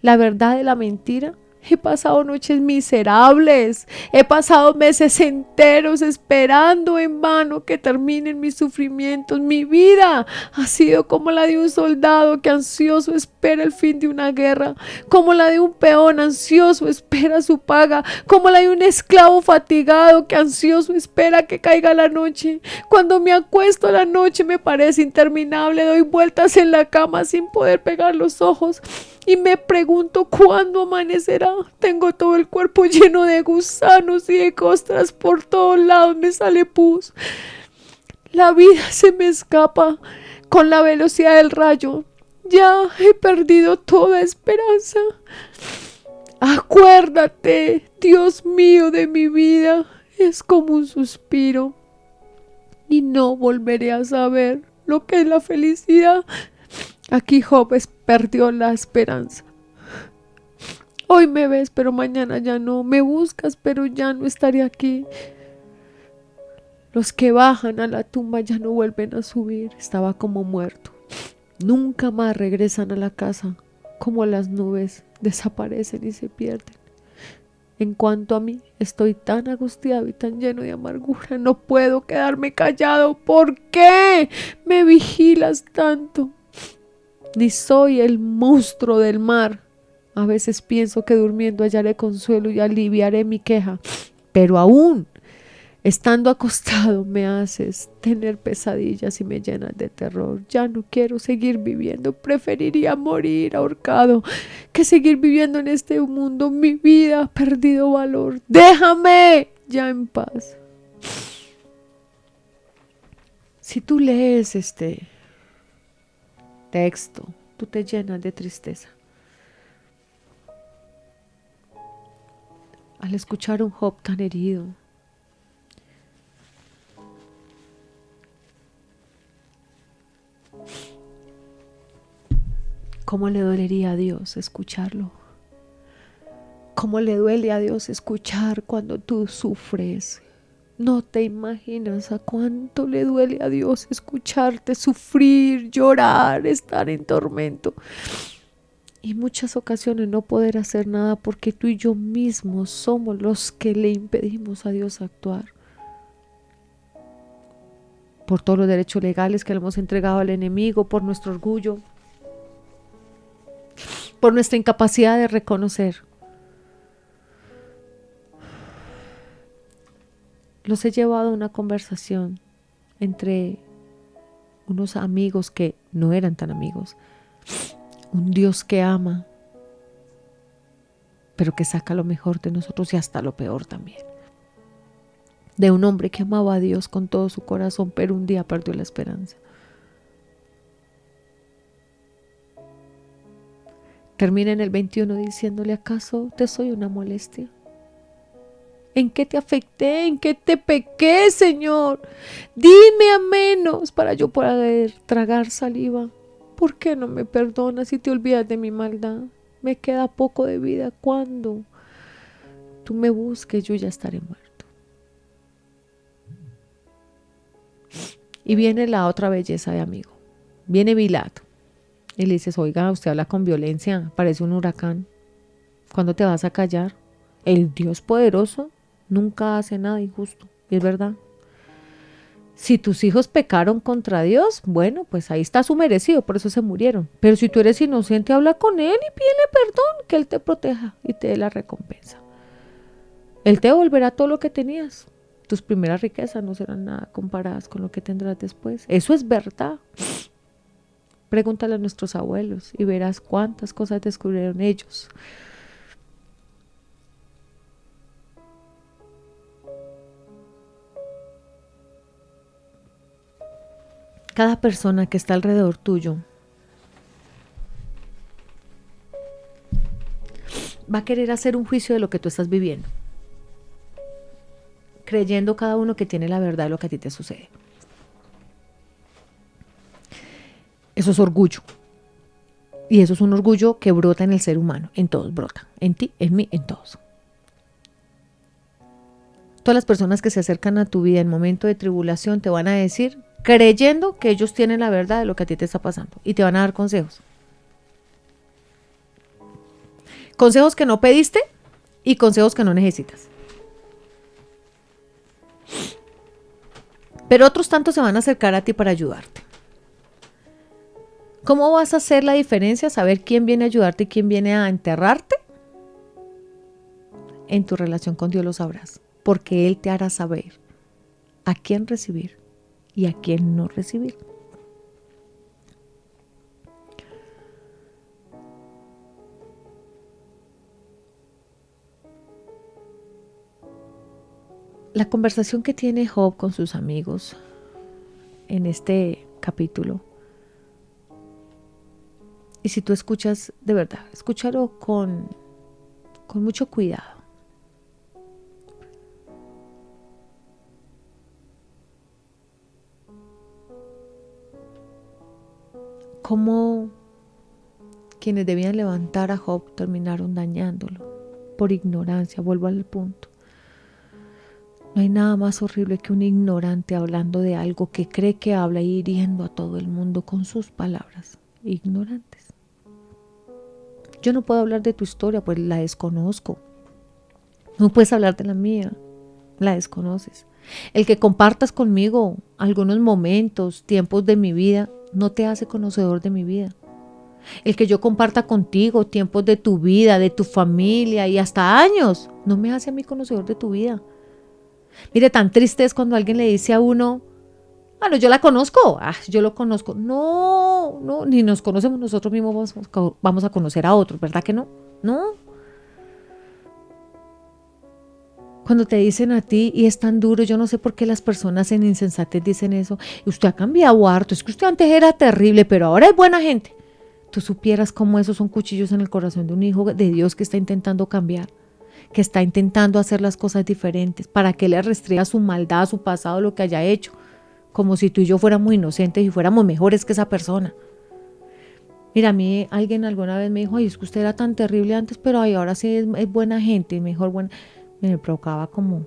la verdad de la mentira? He pasado noches miserables, he pasado meses enteros esperando en vano que terminen mis sufrimientos. Mi vida ha sido como la de un soldado que ansioso espera el fin de una guerra, como la de un peón ansioso espera su paga, como la de un esclavo fatigado que ansioso espera que caiga la noche. Cuando me acuesto a la noche me parece interminable, doy vueltas en la cama sin poder pegar los ojos y me pregunto cuándo amanecerá. Tengo todo el cuerpo lleno de gusanos y de costras, por todos lados me sale pus. La vida se me escapa con la velocidad del rayo. Ya he perdido toda esperanza. Acuérdate, Dios mío, de mi vida. Es como un suspiro y no volveré a saber lo que es la felicidad. Aquí Job perdió la esperanza. Hoy me ves, pero mañana ya no. Me buscas, pero ya no estaré aquí. Los que bajan a la tumba ya no vuelven a subir. Estaba como muerto. Nunca más regresan a la casa. Como las nubes, desaparecen y se pierden. En cuanto a mí, estoy tan angustiado y tan lleno de amargura. No puedo quedarme callado. ¿Por qué me vigilas tanto? Ni soy el monstruo del mar. A veces pienso que durmiendo hallaré consuelo y aliviaré mi queja, pero aún estando acostado me haces tener pesadillas y me llenas de terror. Ya no quiero seguir viviendo, preferiría morir ahorcado que seguir viviendo en este mundo. Mi vida ha perdido valor. Déjame ya en paz. Si tú lees este texto, tú te llenas de tristeza. Al escuchar a un Job tan herido, ¿cómo le dolería a Dios escucharlo? ¿Cómo le duele a Dios escuchar cuando tú sufres? No te imaginas a cuánto le duele a Dios escucharte sufrir, llorar, estar en tormento. Y muchas ocasiones no poder hacer nada porque tú y yo mismos somos los que le impedimos a Dios actuar. por todos los derechos legales que le hemos entregado al enemigo, por nuestro orgullo, por nuestra incapacidad de reconocer. Los he llevado a una conversación entre unos amigos que no eran tan amigos, un Dios que ama, pero que saca lo mejor de nosotros y hasta lo peor también. De un hombre que amaba a Dios con todo su corazón, pero un día perdió la esperanza. Termina en el 21 diciéndole: ¿acaso te soy una molestia? ¿En qué te afecté? ¿En qué te pequé, Señor? Dime a menos para yo poder tragar saliva. ¿Por qué no me perdonas y te olvidas de mi maldad? Me queda poco de vida. Cuando tú me busques, yo ya estaré muerto. Y viene la otra belleza de amigo. Viene Bilad. Y le dices: oiga, usted habla con violencia, parece un huracán. ¿Cuándo te vas a callar? El Dios poderoso nunca hace nada injusto. Y es verdad. Si tus hijos pecaron contra Dios, bueno, pues ahí está su merecido, por eso se murieron. Pero si tú eres inocente, habla con Él y pídele perdón, que Él te proteja y te dé la recompensa. Él te devolverá todo lo que tenías. Tus primeras riquezas no serán nada comparadas con lo que tendrás después. Eso es verdad. Pregúntale a nuestros abuelos y verás cuántas cosas descubrieron ellos. Cada persona que está alrededor tuyo va a querer hacer un juicio de lo que tú estás viviendo, creyendo cada uno que tiene la verdad de lo que a ti te sucede. Eso es orgullo. Y eso es un orgullo que brota en el ser humano. En todos brota. En ti, en mí, en todos. Todas las personas que se acercan a tu vida en momento de tribulación te van a decir, creyendo que ellos tienen la verdad de lo que a ti te está pasando. Y te van a dar consejos. Consejos que no pediste y consejos que no necesitas. Pero otros tantos se van a acercar a ti para ayudarte. ¿Cómo vas a hacer la diferencia? Saber quién viene a ayudarte y quién viene a enterrarte. En tu relación con Dios lo sabrás, porque Él te hará saber a quién recibir y a quién no recibir. La conversación que tiene Job con sus amigos en este capítulo, y si tú escuchas de verdad, escúchalo con mucho cuidado. Cómo quienes debían levantar a Job terminaron dañándolo por ignorancia. Vuelvo al punto. No hay nada más horrible que un ignorante hablando de algo que cree que habla y hiriendo a todo el mundo con sus palabras. Ignorantes. Yo no puedo hablar de tu historia, pues la desconozco. No puedes hablar de la mía, la desconoces. El que compartas conmigo algunos momentos, tiempos de mi vida, no te hace conocedor de mi vida. El que yo comparta contigo tiempos de tu vida, de tu familia y hasta años, no me hace a mí conocedor de tu vida. Mire, tan triste es cuando alguien le dice a uno, bueno, yo la conozco, yo lo conozco. No, ni nos conocemos nosotros mismos, vamos a conocer a otros, ¿verdad que no? No. Cuando te dicen a ti, y es tan duro, yo no sé por qué las personas en insensatez dicen eso, y usted ha cambiado harto, es que usted antes era terrible, pero ahora es buena gente. Tú supieras cómo esos son cuchillos en el corazón de un hijo de Dios que está intentando cambiar, que está intentando hacer las cosas diferentes, para que le restrinja su maldad, su pasado, lo que haya hecho, como si tú y yo fuéramos inocentes y fuéramos mejores que esa persona. Mira, a mí alguien alguna vez me dijo, ay, es que usted era tan terrible antes, pero ay, ahora sí es buena gente, mejor buena. Me provocaba como,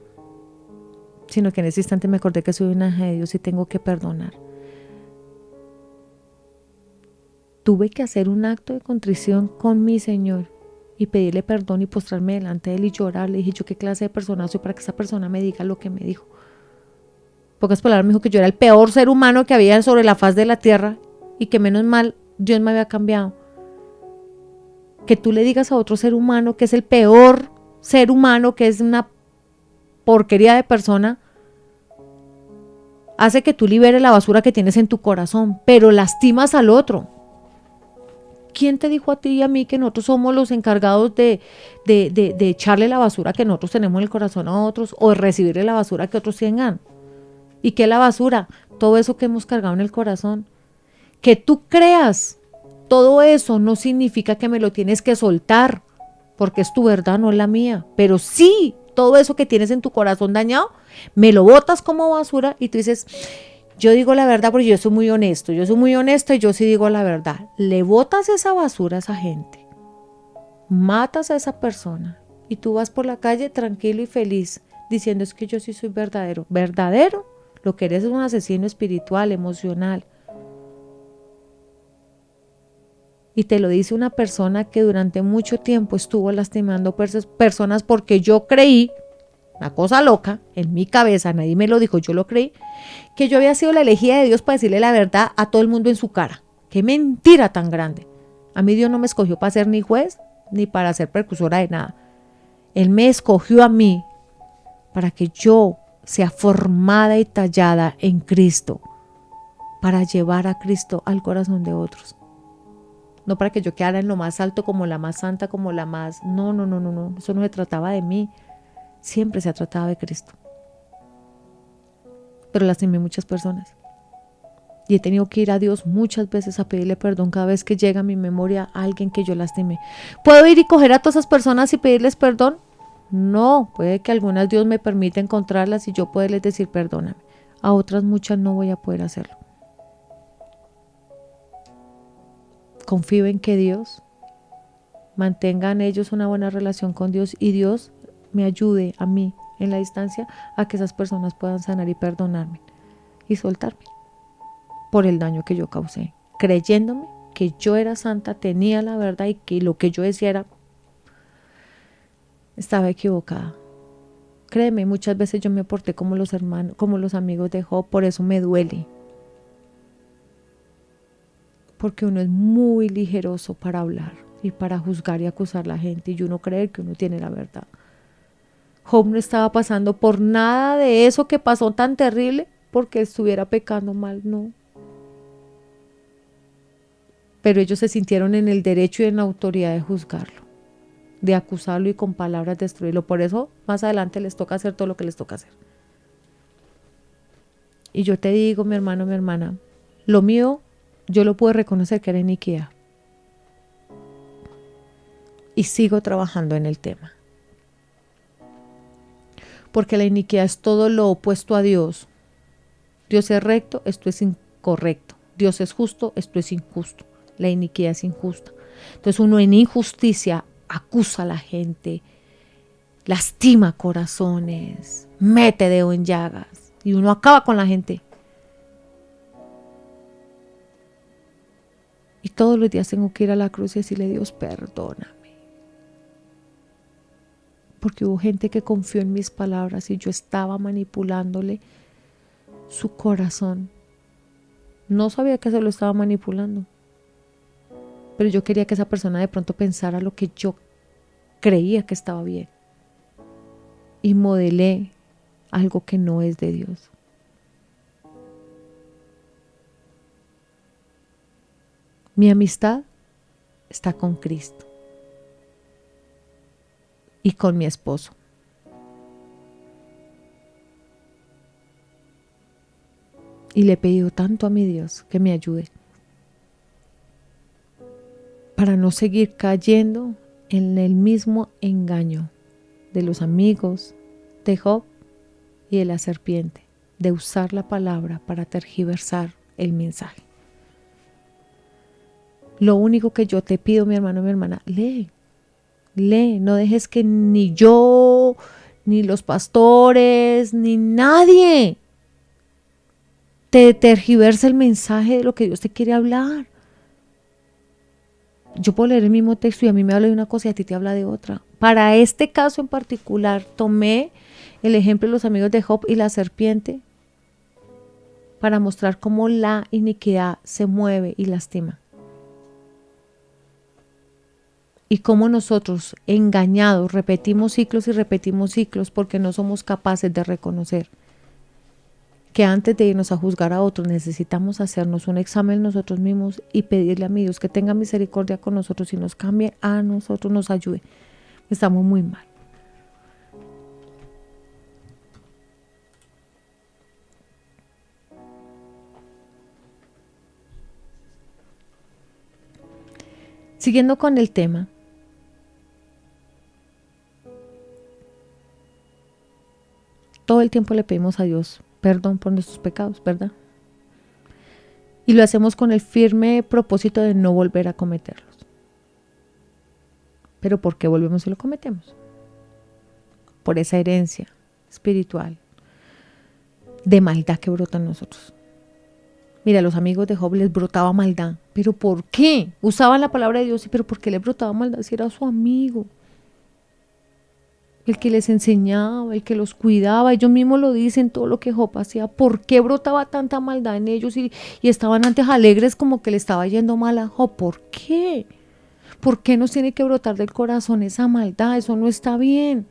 sino que en ese instante me acordé que soy una hija de Dios y tengo que perdonar. Tuve que hacer un acto de contrición con mi Señor y pedirle perdón y postrarme delante de Él y llorar. Le dije, yo qué clase de persona soy para que esa persona me diga lo que me dijo. Pocas palabras, me dijo que yo era el peor ser humano que había sobre la faz de la tierra y que menos mal Dios me había cambiado. Que tú le digas a otro ser humano que es el peor ser humano, que es una porquería de persona, hace que tú liberes la basura que tienes en tu corazón, pero lastimas al otro. ¿Quién te dijo a ti y a mí que nosotros somos los encargados de echarle la basura que nosotros tenemos en el corazón a otros o de recibirle la basura que otros tengan? ¿Y qué es la basura? Todo eso que hemos cargado en el corazón. Que tú creas todo eso no significa que me lo tienes que soltar, porque es tu verdad, no es la mía. Pero sí, todo eso que tienes en tu corazón dañado, me lo botas como basura y tú dices, yo digo la verdad porque yo soy muy honesto y yo sí digo la verdad. Le botas esa basura a esa gente, matas a esa persona y tú vas por la calle tranquilo y feliz diciendo es que yo sí soy verdadero. ¿Verdadero? Lo que eres es un asesino espiritual, emocional. Y te lo dice una persona que durante mucho tiempo estuvo lastimando personas porque yo creí, una cosa loca, en mi cabeza, nadie me lo dijo, yo lo creí, que yo había sido la elegida de Dios para decirle la verdad a todo el mundo en su cara. ¡Qué mentira tan grande! A mí Dios no me escogió para ser ni juez ni para ser precursora de nada. Él me escogió a mí para que yo sea formada y tallada en Cristo, para llevar a Cristo al corazón de otros. No para que yo quedara en lo más alto como la más santa, como la más... No, eso no se trataba de mí. Siempre se ha tratado de Cristo. Pero lastimé muchas personas. Y he tenido que ir a Dios muchas veces a pedirle perdón cada vez que llega a mi memoria a alguien que yo lastimé. ¿Puedo ir y coger a todas esas personas y pedirles perdón? No, puede que algunas Dios me permita encontrarlas y yo poderles decir perdóname. A otras muchas no voy a poder hacerlo. Confío en que Dios mantengan ellos una buena relación con Dios y Dios me ayude a mí en la distancia a que esas personas puedan sanar y perdonarme y soltarme por el daño que yo causé, creyéndome que yo era santa, tenía la verdad y que lo que yo decía estaba equivocada. Créeme, muchas veces yo me porté como los hermanos, como los amigos de Job, por eso me duele. Porque uno es muy ligeroso para hablar y para juzgar y acusar a la gente y uno cree que uno tiene la verdad. Job no estaba pasando por nada de eso que pasó tan terrible porque estuviera pecando mal, no. Pero ellos se sintieron en el derecho y en la autoridad de juzgarlo, de acusarlo y con palabras destruirlo. Por eso más adelante les toca hacer todo lo que les toca hacer. Y yo te digo, mi hermano, mi hermana, lo mío yo lo pude reconocer que era iniquidad. Y sigo trabajando en el tema. Porque la iniquidad es todo lo opuesto a Dios. Dios es recto, esto es incorrecto. Dios es justo, esto es injusto. La iniquidad es injusta. Entonces uno en injusticia acusa a la gente, lastima corazones, mete dedo en llagas y uno acaba con la gente. Y todos los días tengo que ir a la cruz y decirle, Dios, perdóname. Porque hubo gente que confió en mis palabras y yo estaba manipulándole su corazón. No sabía que se lo estaba manipulando. Pero yo quería que esa persona de pronto pensara lo que yo creía que estaba bien. Y modelé algo que no es de Dios. Mi amistad está con Cristo y con mi esposo. Y le he pedido tanto a mi Dios que me ayude para no seguir cayendo en el mismo engaño de los amigos de Job y de la serpiente, de usar la palabra para tergiversar el mensaje. Lo único que yo te pido, mi hermano, mi hermana, lee, no dejes que ni yo, ni los pastores, ni nadie te tergiverse el mensaje de lo que Dios te quiere hablar. Yo puedo leer el mismo texto y a mí me habla de una cosa y a ti te habla de otra. Para este caso en particular, tomé el ejemplo de los amigos de Job y la serpiente para mostrar cómo la iniquidad se mueve y lastima. Y cómo nosotros, engañados, repetimos ciclos porque no somos capaces de reconocer que antes de irnos a juzgar a otros necesitamos hacernos un examen nosotros mismos y pedirle a mi Dios que tenga misericordia con nosotros y nos cambie a nosotros, nos ayude. Estamos muy mal. Siguiendo con el tema, todo el tiempo le pedimos a Dios perdón por nuestros pecados, ¿verdad? Y lo hacemos con el firme propósito de no volver a cometerlos. Pero ¿por qué volvemos y lo cometemos? Por esa herencia espiritual de maldad que brota en nosotros. Mira, a los amigos de Job les brotaba maldad. ¿Pero por qué? Usaban la palabra de Dios, pero ¿por qué les brotaba maldad si era su amigo? El que les enseñaba, el que los cuidaba. Ellos mismos lo dicen, todo lo que Job hacía. ¿Por qué brotaba tanta maldad en ellos y estaban antes alegres como que le estaba yendo mal a Job? ¿Por qué? ¿Por qué nos tiene que brotar del corazón esa maldad? Eso no está bien.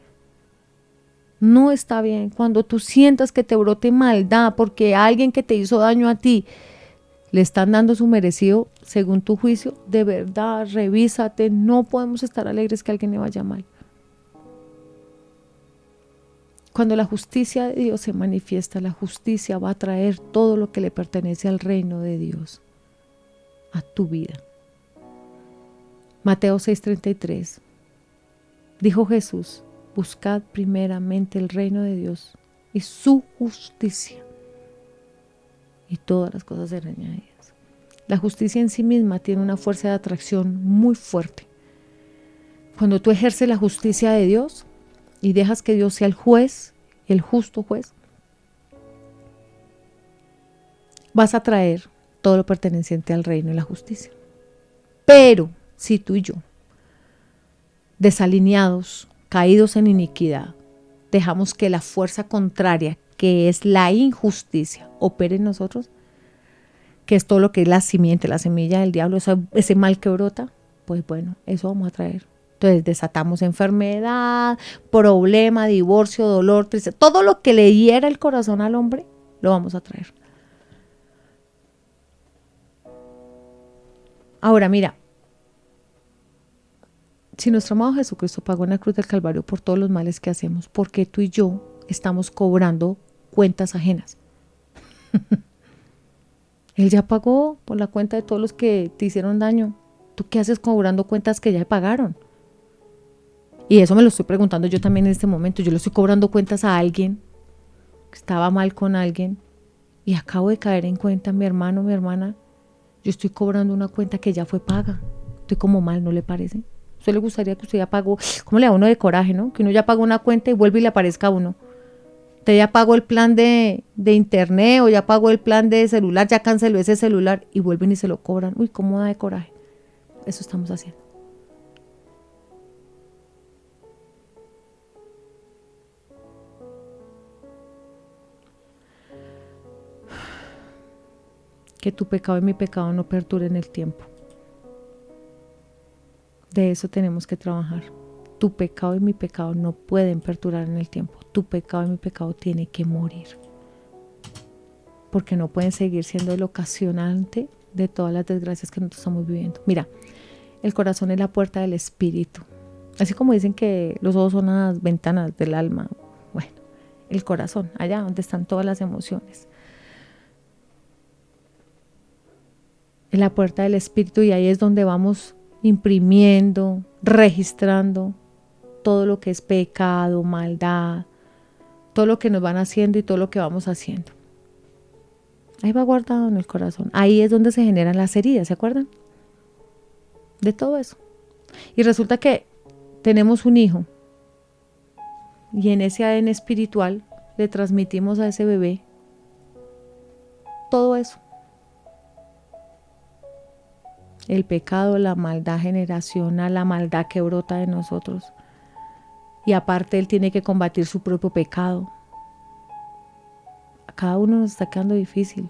No está bien. Cuando tú sientas que te brote maldad porque alguien que te hizo daño a ti le están dando su merecido según tu juicio, de verdad, revísate. No podemos estar alegres que a alguien le vaya mal. Cuando la justicia de Dios se manifiesta, la justicia va a traer todo lo que le pertenece al reino de Dios a tu vida. Mateo 6:33. Dijo Jesús: buscad primeramente el reino de Dios y su justicia, y todas las cosas serán añadidas. La justicia en sí misma tiene una fuerza de atracción muy fuerte. Cuando tú ejerces la justicia de Dios y dejas que Dios sea el juez, el justo juez, vas a traer todo lo perteneciente al reino y la justicia. Pero si tú y yo, desalineados, caídos en iniquidad, dejamos que la fuerza contraria, que es la injusticia, opere en nosotros, que es todo lo que es la simiente, la semilla del diablo, ese mal que brota, pues bueno, eso vamos a traer. Entonces desatamos enfermedad, problema, divorcio, dolor, tristeza, todo lo que le hiera el corazón al hombre, lo vamos a traer. Ahora mira, si nuestro amado Jesucristo pagó en la cruz del Calvario por todos los males que hacemos, ¿por qué tú y yo estamos cobrando cuentas ajenas? Él ya pagó por la cuenta de todos los que te hicieron daño. ¿Tú qué haces cobrando cuentas que ya pagaron? Y eso me lo estoy preguntando yo también en este momento. Yo le estoy cobrando cuentas a alguien que estaba mal con alguien y acabo de caer en cuenta, mi hermano, mi hermana, yo estoy cobrando una cuenta que ya fue paga. Estoy como mal, ¿no le parece? ¿A usted le gustaría que usted ya pagó? ¿Cómo le da uno de coraje, no? Que uno ya pagó una cuenta y vuelve y le aparezca a uno. Usted ya pagó el plan de internet o ya pagó el plan de celular, ya canceló ese celular y vuelven y se lo cobran. Uy, cómo da de coraje. Eso estamos haciendo. Que tu pecado y mi pecado no perduren el tiempo. De eso tenemos que trabajar. Tu pecado y mi pecado no pueden perdurar en el tiempo. Tu pecado y mi pecado tiene que morir. Porque no pueden seguir siendo el ocasionante de todas las desgracias que nosotros estamos viviendo. Mira, el corazón es la puerta del espíritu. Así como dicen que los ojos son las ventanas del alma. Bueno, el corazón, allá donde están todas las emociones. Es la puerta del espíritu y ahí es donde vamos imprimiendo, registrando todo lo que es pecado, maldad, todo lo que nos van haciendo y todo lo que vamos haciendo. Ahí va guardado en el corazón. Ahí es donde se generan las heridas, ¿se acuerdan? De todo eso. Y resulta que tenemos un hijo y en ese ADN espiritual le transmitimos a ese bebé todo eso. El pecado, la maldad generacional, la maldad que brota de nosotros. Y aparte él tiene que combatir su propio pecado. A cada uno nos está quedando difícil.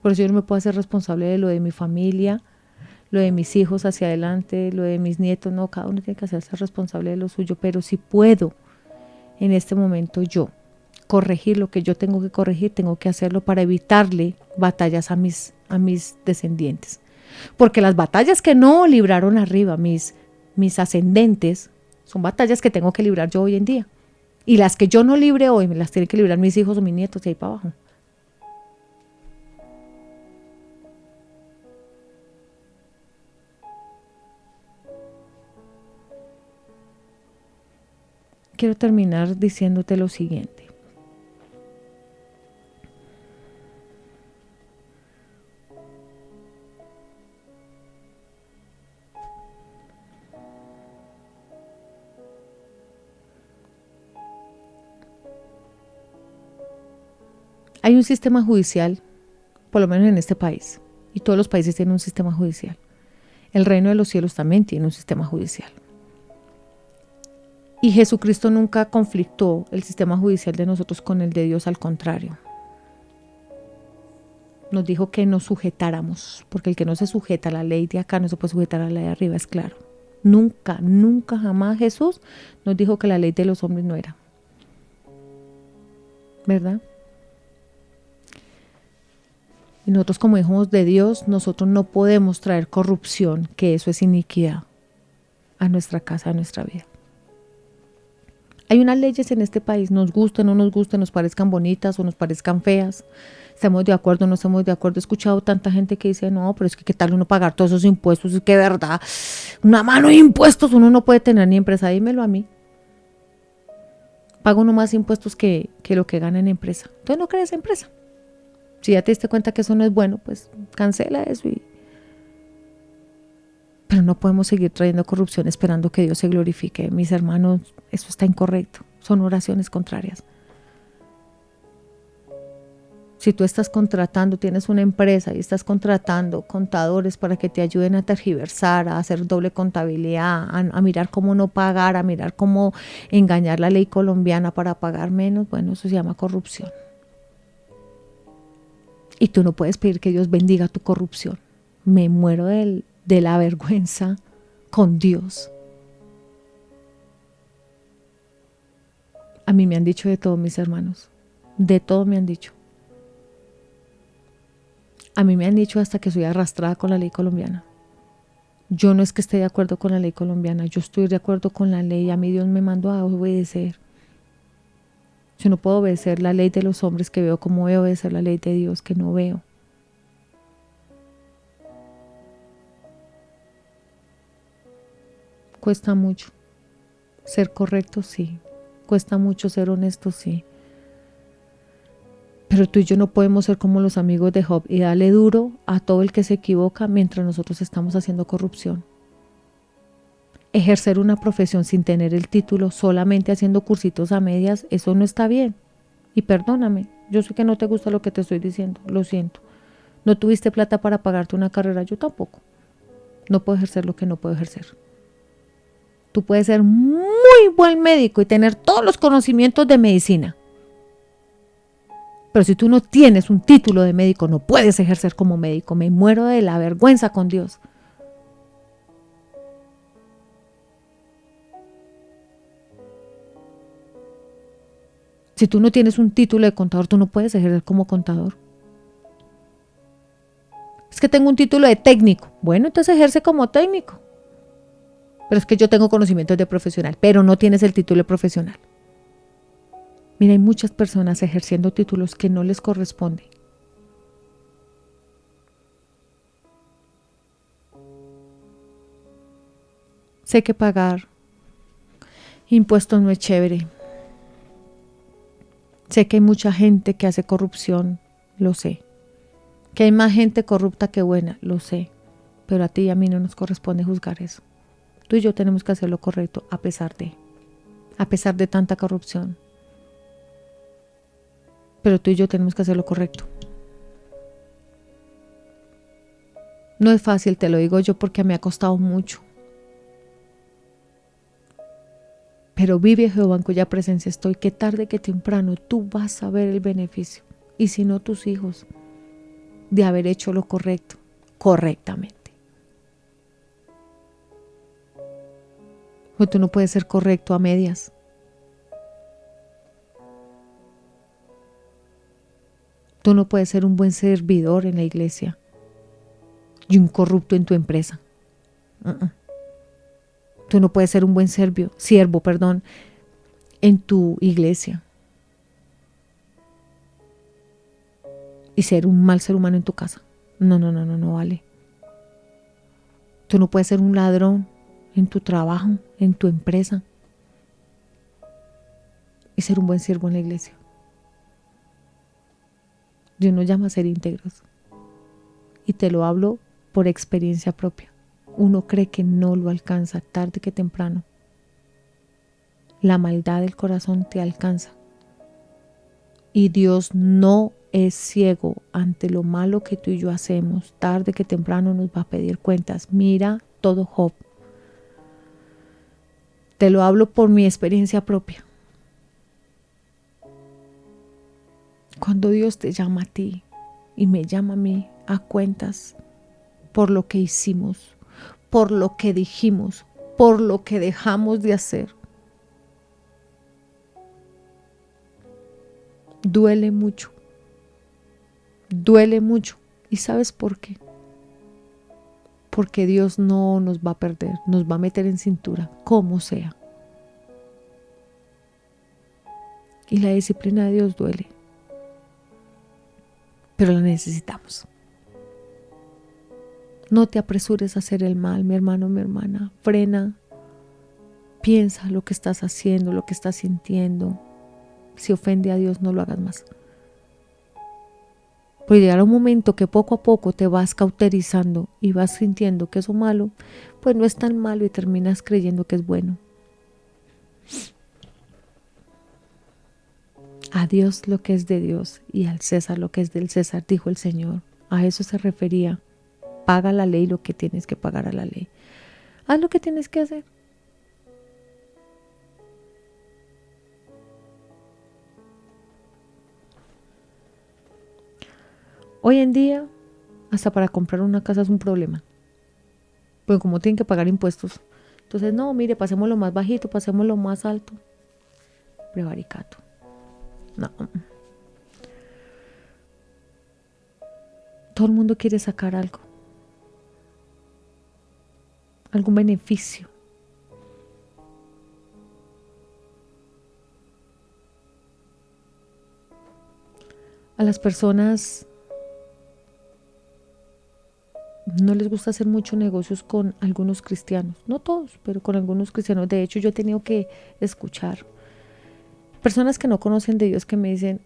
Por eso yo no me puedo hacer responsable de lo de mi familia, lo de mis hijos hacia adelante, lo de mis nietos. No, cada uno tiene que hacerse responsable de lo suyo. Pero si puedo en este momento yo corregir lo que yo tengo que corregir, tengo que hacerlo para evitarle batallas a mis descendientes. Porque las batallas que no libraron arriba mis ascendentes son batallas que tengo que librar yo hoy en día. Y las que yo no libre hoy, me las tienen que librar mis hijos o mis nietos de ahí para abajo. Quiero terminar diciéndote lo siguiente. Hay un sistema judicial, por lo menos en este país, y todos los países tienen un sistema judicial. El reino de los cielos también tiene un sistema judicial. Y Jesucristo nunca conflictó el sistema judicial de nosotros con el de Dios, al contrario. Nos dijo que nos sujetáramos, porque el que no se sujeta a la ley de acá no se puede sujetar a la de arriba, es claro. Nunca, nunca, jamás Jesús nos dijo que la ley de los hombres no era. ¿Verdad? Y nosotros como hijos de Dios, nosotros no podemos traer corrupción, que eso es iniquidad, a nuestra casa, a nuestra vida. Hay unas leyes en este país, nos gusten o no nos gusten, nos parezcan bonitas o nos parezcan feas, estamos de acuerdo o no estamos de acuerdo. He escuchado tanta gente que dice, no, pero es que qué tal uno pagar todos esos impuestos, es que verdad, una mano de impuestos uno no puede tener ni empresa. Dímelo a mí. Pago uno más impuestos que lo que gana en empresa. Entonces no crees empresa. Si ya te diste cuenta que eso no es bueno, pues cancela eso. Pero no podemos seguir trayendo corrupción esperando que Dios se glorifique. Mis hermanos, eso está incorrecto. Son oraciones contrarias. Si tú estás contratando, tienes una empresa y estás contratando contadores para que te ayuden a tergiversar, a hacer doble contabilidad, a mirar cómo no pagar, a mirar cómo engañar la ley colombiana para pagar menos, bueno, eso se llama corrupción. Y tú no puedes pedir que Dios bendiga tu corrupción. Me muero de la vergüenza con Dios. A mí me han dicho de todo, mis hermanos. De todo me han dicho. A mí me han dicho hasta que soy arrastrada con la ley colombiana. Yo no es que esté de acuerdo con la ley colombiana, yo estoy de acuerdo con la ley. A mí Dios me mandó a obedecer. Yo no puedo obedecer la ley de los hombres que veo, como voy a obedecer la ley de Dios que no veo. Cuesta mucho. Ser correcto, sí. Cuesta mucho ser honesto, sí. Pero tú y yo no podemos ser como los amigos de Job y darle duro a todo el que se equivoca mientras nosotros estamos haciendo corrupción. Ejercer una profesión sin tener el título, solamente haciendo cursitos a medias, eso no está bien. Y perdóname, yo sé que no te gusta lo que te estoy diciendo, lo siento. No tuviste plata para pagarte una carrera, yo tampoco. No puedo ejercer lo que no puedo ejercer. Tú puedes ser muy buen médico y tener todos los conocimientos de medicina. Pero si tú no tienes un título de médico, no puedes ejercer como médico. Me muero de la vergüenza con Dios. Si tú no tienes un título de contador, tú no puedes ejercer como contador. Es que tengo un título de técnico. Bueno, entonces ejerce como técnico. Pero es que yo tengo conocimientos de profesional, pero no tienes el título de profesional. Mira, hay muchas personas ejerciendo títulos que no les corresponde. Sé que pagar impuestos no es chévere. Sé que hay mucha gente que hace corrupción, lo sé. Que hay más gente corrupta que buena, lo sé. Pero a ti y a mí no nos corresponde juzgar eso. Tú y yo tenemos que hacer lo correcto a pesar de tanta corrupción. Pero tú y yo tenemos que hacer lo correcto. No es fácil, te lo digo yo porque me ha costado mucho. Pero vive Jehová en cuya presencia estoy, que tarde que temprano tú vas a ver el beneficio. Y si no, tus hijos. de haber hecho lo correcto, correctamente. O tú no puedes ser correcto a medias. Tú no puedes ser un buen servidor en la iglesia y un corrupto en tu empresa. Tú no puedes ser un buen siervo, en tu iglesia y ser un mal ser humano en tu casa. No vale. Tú no puedes ser un ladrón en tu trabajo, en tu empresa y ser un buen siervo en la iglesia. Dios nos llama a ser íntegros. Y te lo hablo por experiencia propia. Uno cree que no lo alcanza, tarde que temprano. La maldad del corazón te alcanza. Y Dios no es ciego ante lo malo que tú y yo hacemos. Tarde que temprano nos va a pedir cuentas. Mira todo Job. Te lo hablo por mi experiencia propia. Cuando Dios te llama a ti y me llama a mí a cuentas por lo que hicimos, por lo que dijimos, por lo que dejamos de hacer, duele mucho. Duele mucho. ¿Y sabes por qué? Porque Dios no nos va a perder, nos va a meter en cintura, como sea. Y la disciplina de Dios duele. Pero la necesitamos. No te apresures a hacer el mal, mi hermano, mi hermana. Frena, piensa lo que estás haciendo, lo que estás sintiendo. Si ofende a Dios, no lo hagas más. Puede llegar un momento que poco a poco te vas cauterizando y vas sintiendo que eso malo, pues no es tan malo y terminas creyendo que es bueno. A Dios lo que es de Dios y al César lo que es del César, dijo el Señor. A eso se refería. Paga la ley lo que tienes que pagar a la ley. Haz lo que tienes que hacer. Hoy en día, hasta para comprar una casa es un problema. Pues como tienen que pagar impuestos. Entonces, no, mire, pasemos lo más bajito, pasemos lo más alto. Prevaricato. No. Todo el mundo quiere sacar algo. Algún beneficio. A las personas no les gusta hacer muchos negocios con algunos cristianos. No todos, pero con algunos cristianos. De hecho, yo he tenido que escuchar personas que no conocen de Dios que me dicen,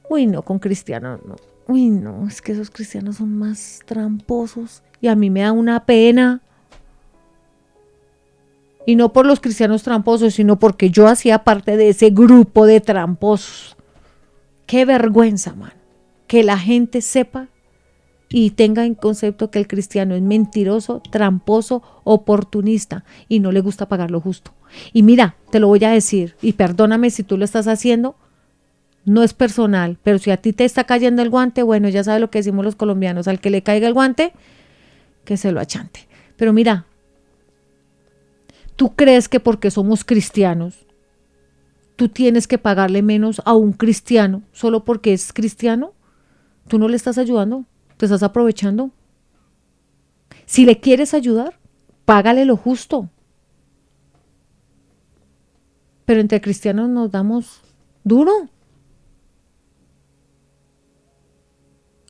uy, no, con cristianos no. Uy, no, es que esos cristianos son más tramposos y a mí me da una pena. Y no por los cristianos tramposos, sino porque yo hacía parte de ese grupo de tramposos. Qué vergüenza, man. Que la gente sepa y tenga en concepto que el cristiano es mentiroso, tramposo, oportunista y no le gusta pagar lo justo. Y mira, te lo voy a decir, y perdóname si tú lo estás haciendo, no es personal, pero si a ti te está cayendo el guante, bueno, ya sabes lo que decimos los colombianos, al que le caiga el guante, que se lo achante. Pero mira, ¿tú crees que porque somos cristianos, tú tienes que pagarle menos a un cristiano solo porque es cristiano? Tú no le estás ayudando, te estás aprovechando. Si le quieres ayudar, págale lo justo. Pero entre cristianos nos damos duro.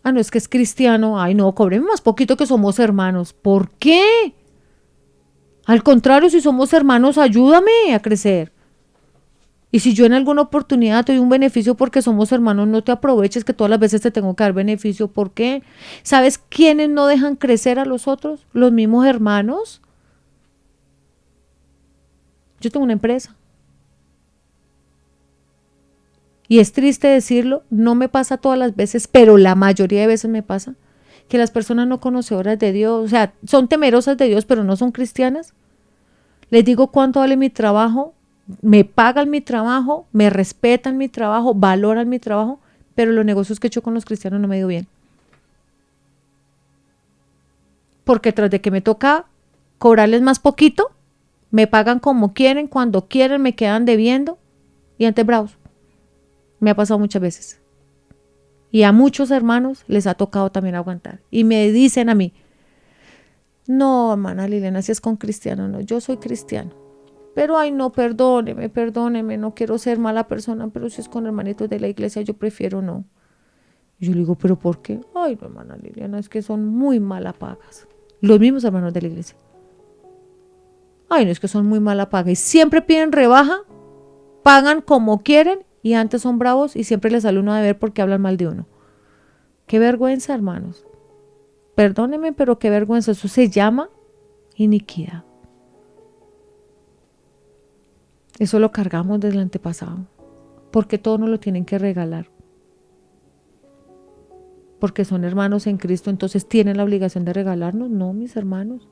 Ah, no, es que es cristiano. Ay, no, cobremos más poquito que somos hermanos. ¿Por qué? Al contrario, si somos hermanos, ayúdame a crecer. Y si yo en alguna oportunidad te doy un beneficio porque somos hermanos, no te aproveches que todas las veces te tengo que dar beneficio. ¿Por qué? ¿Sabes quiénes no dejan crecer a los otros? Los mismos hermanos. Yo tengo una empresa. Y es triste decirlo, no me pasa todas las veces, pero la mayoría de veces me pasa, que las personas no conocedoras de Dios, o sea, son temerosas de Dios, pero no son cristianas. Les digo cuánto vale mi trabajo, me pagan mi trabajo, me respetan mi trabajo, valoran mi trabajo, pero los negocios que he hecho con los cristianos no me dio bien. porque tras de que me toca cobrarles más poquito, me pagan como quieren, cuando quieren, me quedan debiendo y antes bravos. Me ha pasado muchas veces. Y a muchos hermanos les ha tocado también aguantar. Y me dicen a mí, no, hermana Liliana, si es con cristiano, no, yo soy cristiano. Pero ay no, perdóneme, no quiero ser mala persona, pero si es con hermanitos de la iglesia, yo prefiero no. Y yo le digo, ¿pero por qué? Ay no, hermana Liliana, es que son muy mala pagas. Los mismos hermanos de la iglesia. Ay, no, es que son muy mala paga. Y siempre piden rebaja, pagan como quieren y antes son bravos y siempre les sale uno a deber porque hablan mal de uno. Qué vergüenza, hermanos. Perdónenme, pero qué vergüenza. Eso se llama iniquidad. Eso lo cargamos desde el antepasado. Porque todo nos lo tienen que regalar. Porque son hermanos en Cristo, entonces tienen la obligación de regalarnos. No, mis hermanos.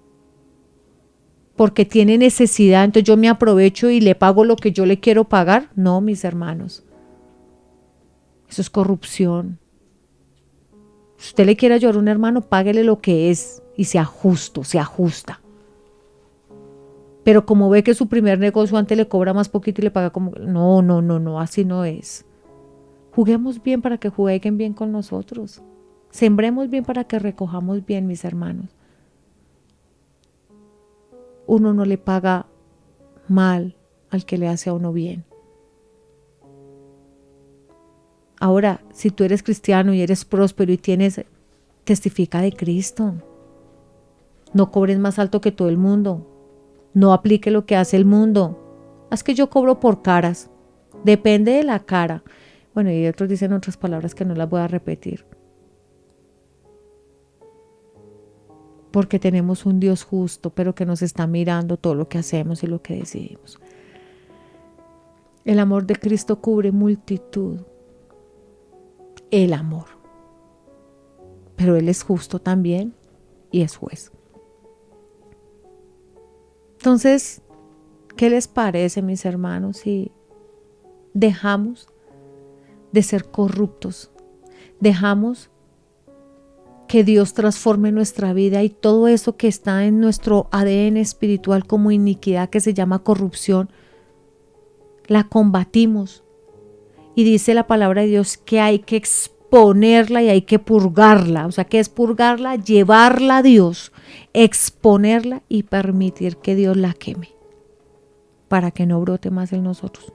Porque tiene necesidad, entonces yo me aprovecho y le pago lo que yo le quiero pagar. No, mis hermanos. Eso es corrupción. Si usted le quiere ayudar a un hermano, páguele lo que es y sea justo, se ajusta. Pero como ve que su primer negocio antes le cobra más poquito y le paga como... No, así no es. Juguemos bien para que jueguen bien con nosotros. Sembremos bien para que recojamos bien, mis hermanos. Uno no le paga mal al que le hace a uno bien. Ahora, si tú eres cristiano y eres próspero y tienes, testifica de Cristo. No cobres más alto que todo el mundo. No aplique lo que hace el mundo. Es que yo cobro por caras. Depende de la cara. Bueno, y otros dicen otras palabras que no las voy a repetir. Porque tenemos un Dios justo, pero que nos está mirando todo lo que hacemos y lo que decidimos. El amor de Cristo cubre multitud. El amor. Pero Él es justo también y es juez. Entonces, ¿qué les parece, mis hermanos, si dejamos de ser corruptos? Dejamos que Dios transforme nuestra vida y todo eso que está en nuestro ADN espiritual como iniquidad que se llama corrupción, la combatimos. Y dice la palabra de Dios que hay que exponerla y hay que purgarla. O sea, ¿qué es purgarla? Llevarla a Dios, exponerla y permitir que Dios la queme para que no brote más en nosotros.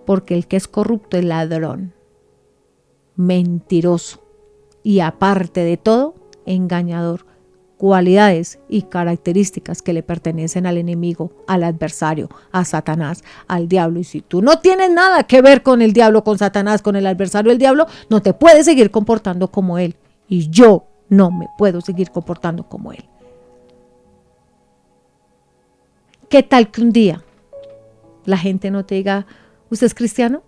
Porque el que es corrupto es ladrón, mentiroso y aparte de todo, engañador. Cualidades y características que le pertenecen al enemigo, al adversario, a Satanás, al diablo. Y si tú no tienes nada que ver con el diablo, con Satanás, con el adversario del diablo, no te puedes seguir comportando como él. Y yo no me puedo seguir comportando como él. ¿Qué tal que un día la gente no te diga, ¿usted es cristiano?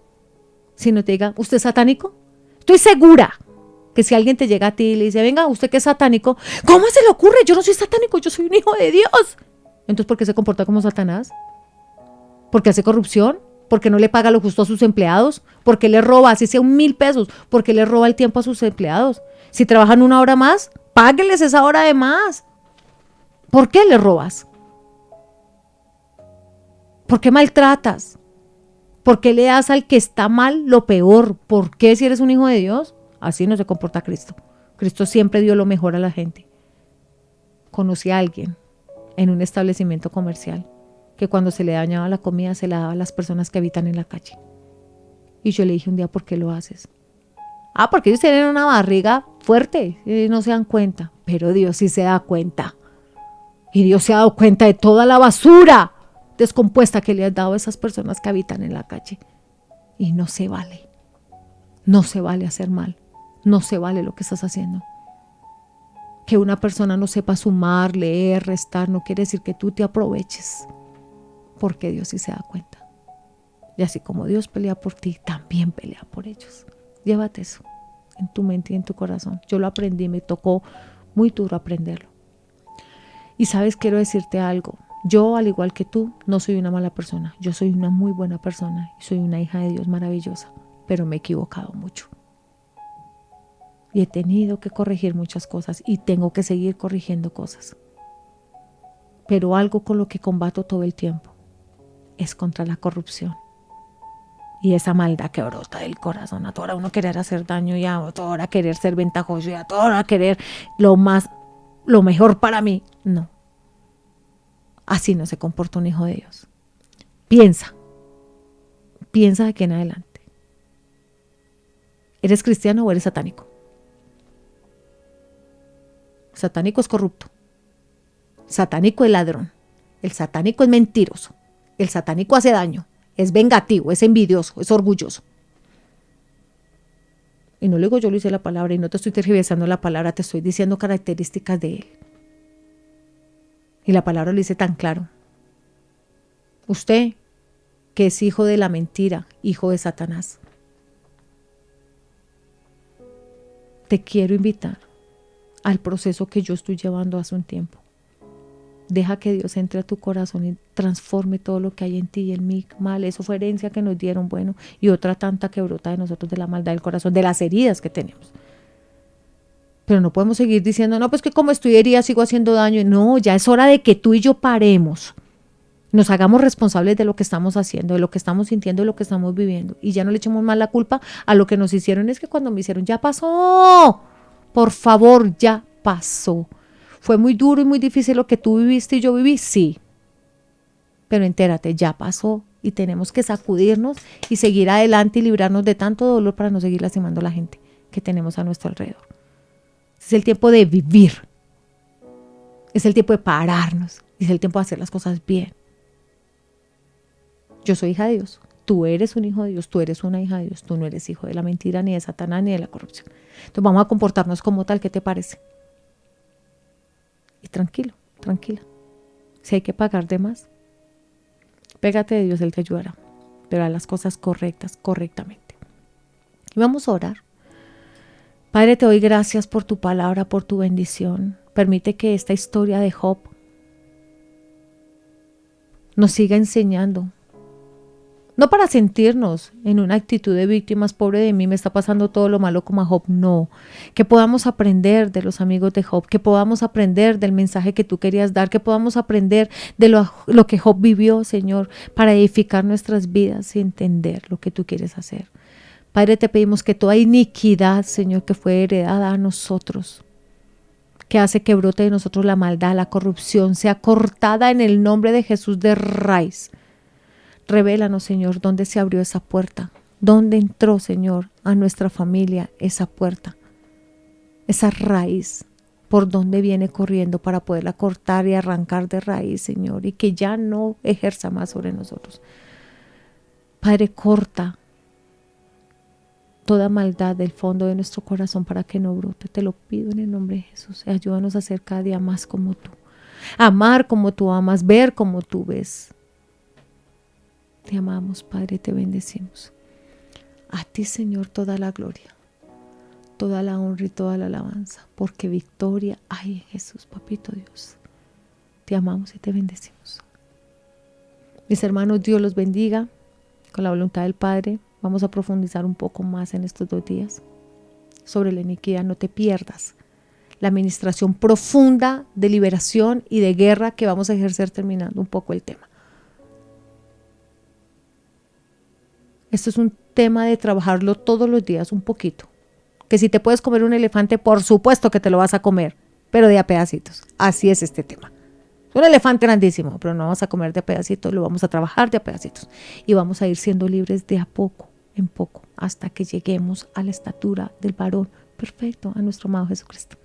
Sino te diga, ¿usted es satánico? Estoy segura que si alguien te llega a ti y le dice, venga, ¿usted qué es satánico? ¿Cómo se le ocurre? Yo no soy satánico, yo soy un hijo de Dios. Entonces, ¿por qué se comporta como Satanás? ¿Porque hace corrupción? ¿Porque no le paga lo justo a sus empleados? ¿Porque le roba, así sea 1,000 pesos? ¿Porque le roba el tiempo a sus empleados? Si trabajan 1 hora más, págueles esa hora de más. ¿Por qué le robas? ¿Por qué maltratas? ¿Por qué le das al que está mal lo peor? ¿Por qué si eres un hijo de Dios? Así no se comporta Cristo. Cristo siempre dio lo mejor a la gente. Conocí a alguien en un establecimiento comercial que cuando se le dañaba la comida se la daba a las personas que habitan en la calle. Y yo le dije un día, ¿por qué lo haces? Porque ellos tienen una barriga fuerte y no se dan cuenta. Pero Dios sí se da cuenta. Y Dios se ha dado cuenta de toda la basura descompuesta que le has dado a esas personas que habitan en la calle. Y no se vale. No se vale hacer mal. No se vale lo que estás haciendo. Que una persona no sepa sumar, leer, restar, no quiere decir que tú te aproveches. Porque Dios sí se da cuenta. Y así como Dios pelea por ti, también pelea por ellos. Llévate eso en tu mente y en tu corazón. Yo lo aprendí, me tocó muy duro aprenderlo. Y sabes, quiero decirte algo. Yo, al igual que tú, no soy una mala persona. Yo soy una muy buena persona y soy una hija de Dios maravillosa. Pero me he equivocado mucho. y he tenido que corregir muchas cosas y tengo que seguir corrigiendo cosas. Pero algo con lo que combato todo el tiempo es contra la corrupción y esa maldad que brota del corazón, a toda hora uno querer hacer daño y a toda hora querer ser ventajoso y a toda hora querer lo mejor para mí. No, así no se comporta un hijo de Dios. Piensa de aquí en adelante. ¿Eres cristiano o eres satánico? Satánico es corrupto. Satánico es ladrón. El satánico es mentiroso. El satánico hace daño. Es vengativo, es envidioso, es orgulloso. Y no le digo yo lo hice la palabra y no te estoy tergiversando la palabra, te estoy diciendo características de él. Y la palabra lo dice tan claro. Usted, que es hijo de la mentira, hijo de Satanás, te quiero invitar al proceso que yo estoy llevando hace un tiempo. Deja que Dios entre a tu corazón y transforme todo lo que hay en ti y en mí mal. Eso fue herencia que nos dieron, bueno, y otra tanta que brota de nosotros, de la maldad del corazón, de las heridas que tenemos. Pero no podemos seguir diciendo, no, pues que como estoy herida sigo haciendo daño. No, ya es hora de que tú y yo paremos, nos hagamos responsables de lo que estamos haciendo, de lo que estamos sintiendo, de lo que estamos viviendo. Y ya no le echemos más la culpa a lo que nos hicieron. Es que cuando me hicieron, ya pasó. Por favor, ya pasó. ¿Fue muy duro y muy difícil lo que tú viviste y yo viví? Sí. Pero entérate, ya pasó y tenemos que sacudirnos y seguir adelante y librarnos de tanto dolor para no seguir lastimando a la gente que tenemos a nuestro alrededor. Es el tiempo de vivir. Es el tiempo de pararnos. Es el tiempo de hacer las cosas bien. Yo soy hija de Dios. Tú eres un hijo de Dios. Tú eres una hija de Dios. Tú no eres hijo de la mentira, ni de Satanás, ni de la corrupción. Entonces vamos a comportarnos como tal. ¿Qué te parece? Y tranquilo, tranquila. Si hay que pagar de más, pégate de Dios, Él te ayudará. Pero haz las cosas correctas, correctamente. Y vamos a orar. Padre, te doy gracias por tu palabra, por tu bendición. Permite que esta historia de Job nos siga enseñando. No para sentirnos en una actitud de víctimas, pobre de mí, me está pasando todo lo malo como a Job, no. Que podamos aprender de los amigos de Job, que podamos aprender del mensaje que tú querías dar, que podamos aprender de lo que Job vivió, Señor, para edificar nuestras vidas y entender lo que tú quieres hacer. Padre, te pedimos que toda iniquidad, Señor, que fue heredada a nosotros, que hace que brote de nosotros la maldad, la corrupción, sea cortada en el nombre de Jesús de raíz. Revélanos, Señor, dónde se abrió esa puerta, dónde entró, Señor, a nuestra familia esa puerta, esa raíz, por dónde viene corriendo para poderla cortar y arrancar de raíz, Señor, y que ya no ejerza más sobre nosotros. Padre, corta toda maldad del fondo de nuestro corazón para que no brote. Te lo pido en el nombre de Jesús. Ayúdanos a ser cada día más como tú, amar como tú amas, ver como tú ves. Te amamos, Padre, te bendecimos. A ti, Señor, toda la gloria, toda la honra y toda la alabanza, porque victoria hay en Jesús, Papito Dios. Te amamos y te bendecimos. Mis hermanos, Dios los bendiga. Con la voluntad del Padre, vamos a profundizar un poco más en estos 2 días sobre la iniquidad. No te pierdas la administración profunda de liberación y de guerra que vamos a ejercer terminando un poco el tema. Esto es un tema de trabajarlo todos los días un poquito. Que si te puedes comer un elefante, por supuesto que te lo vas a comer, pero de a pedacitos. Así es este tema. Es un elefante grandísimo, pero no vamos a comer de a pedacitos, lo vamos a trabajar de a pedacitos. Y vamos a ir siendo libres de a poco, en poco, hasta que lleguemos a la estatura del varón perfecto, a nuestro amado Jesucristo.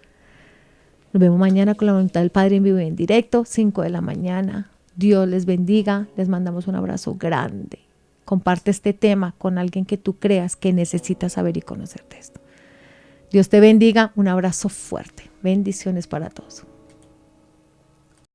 Nos vemos mañana con la voluntad del Padre en vivo y en directo, 5 de la mañana. Dios les bendiga, les mandamos un abrazo grande. Comparte este tema con alguien que tú creas que necesita saber y conocer de esto. Dios te bendiga, un abrazo fuerte. Bendiciones para todos.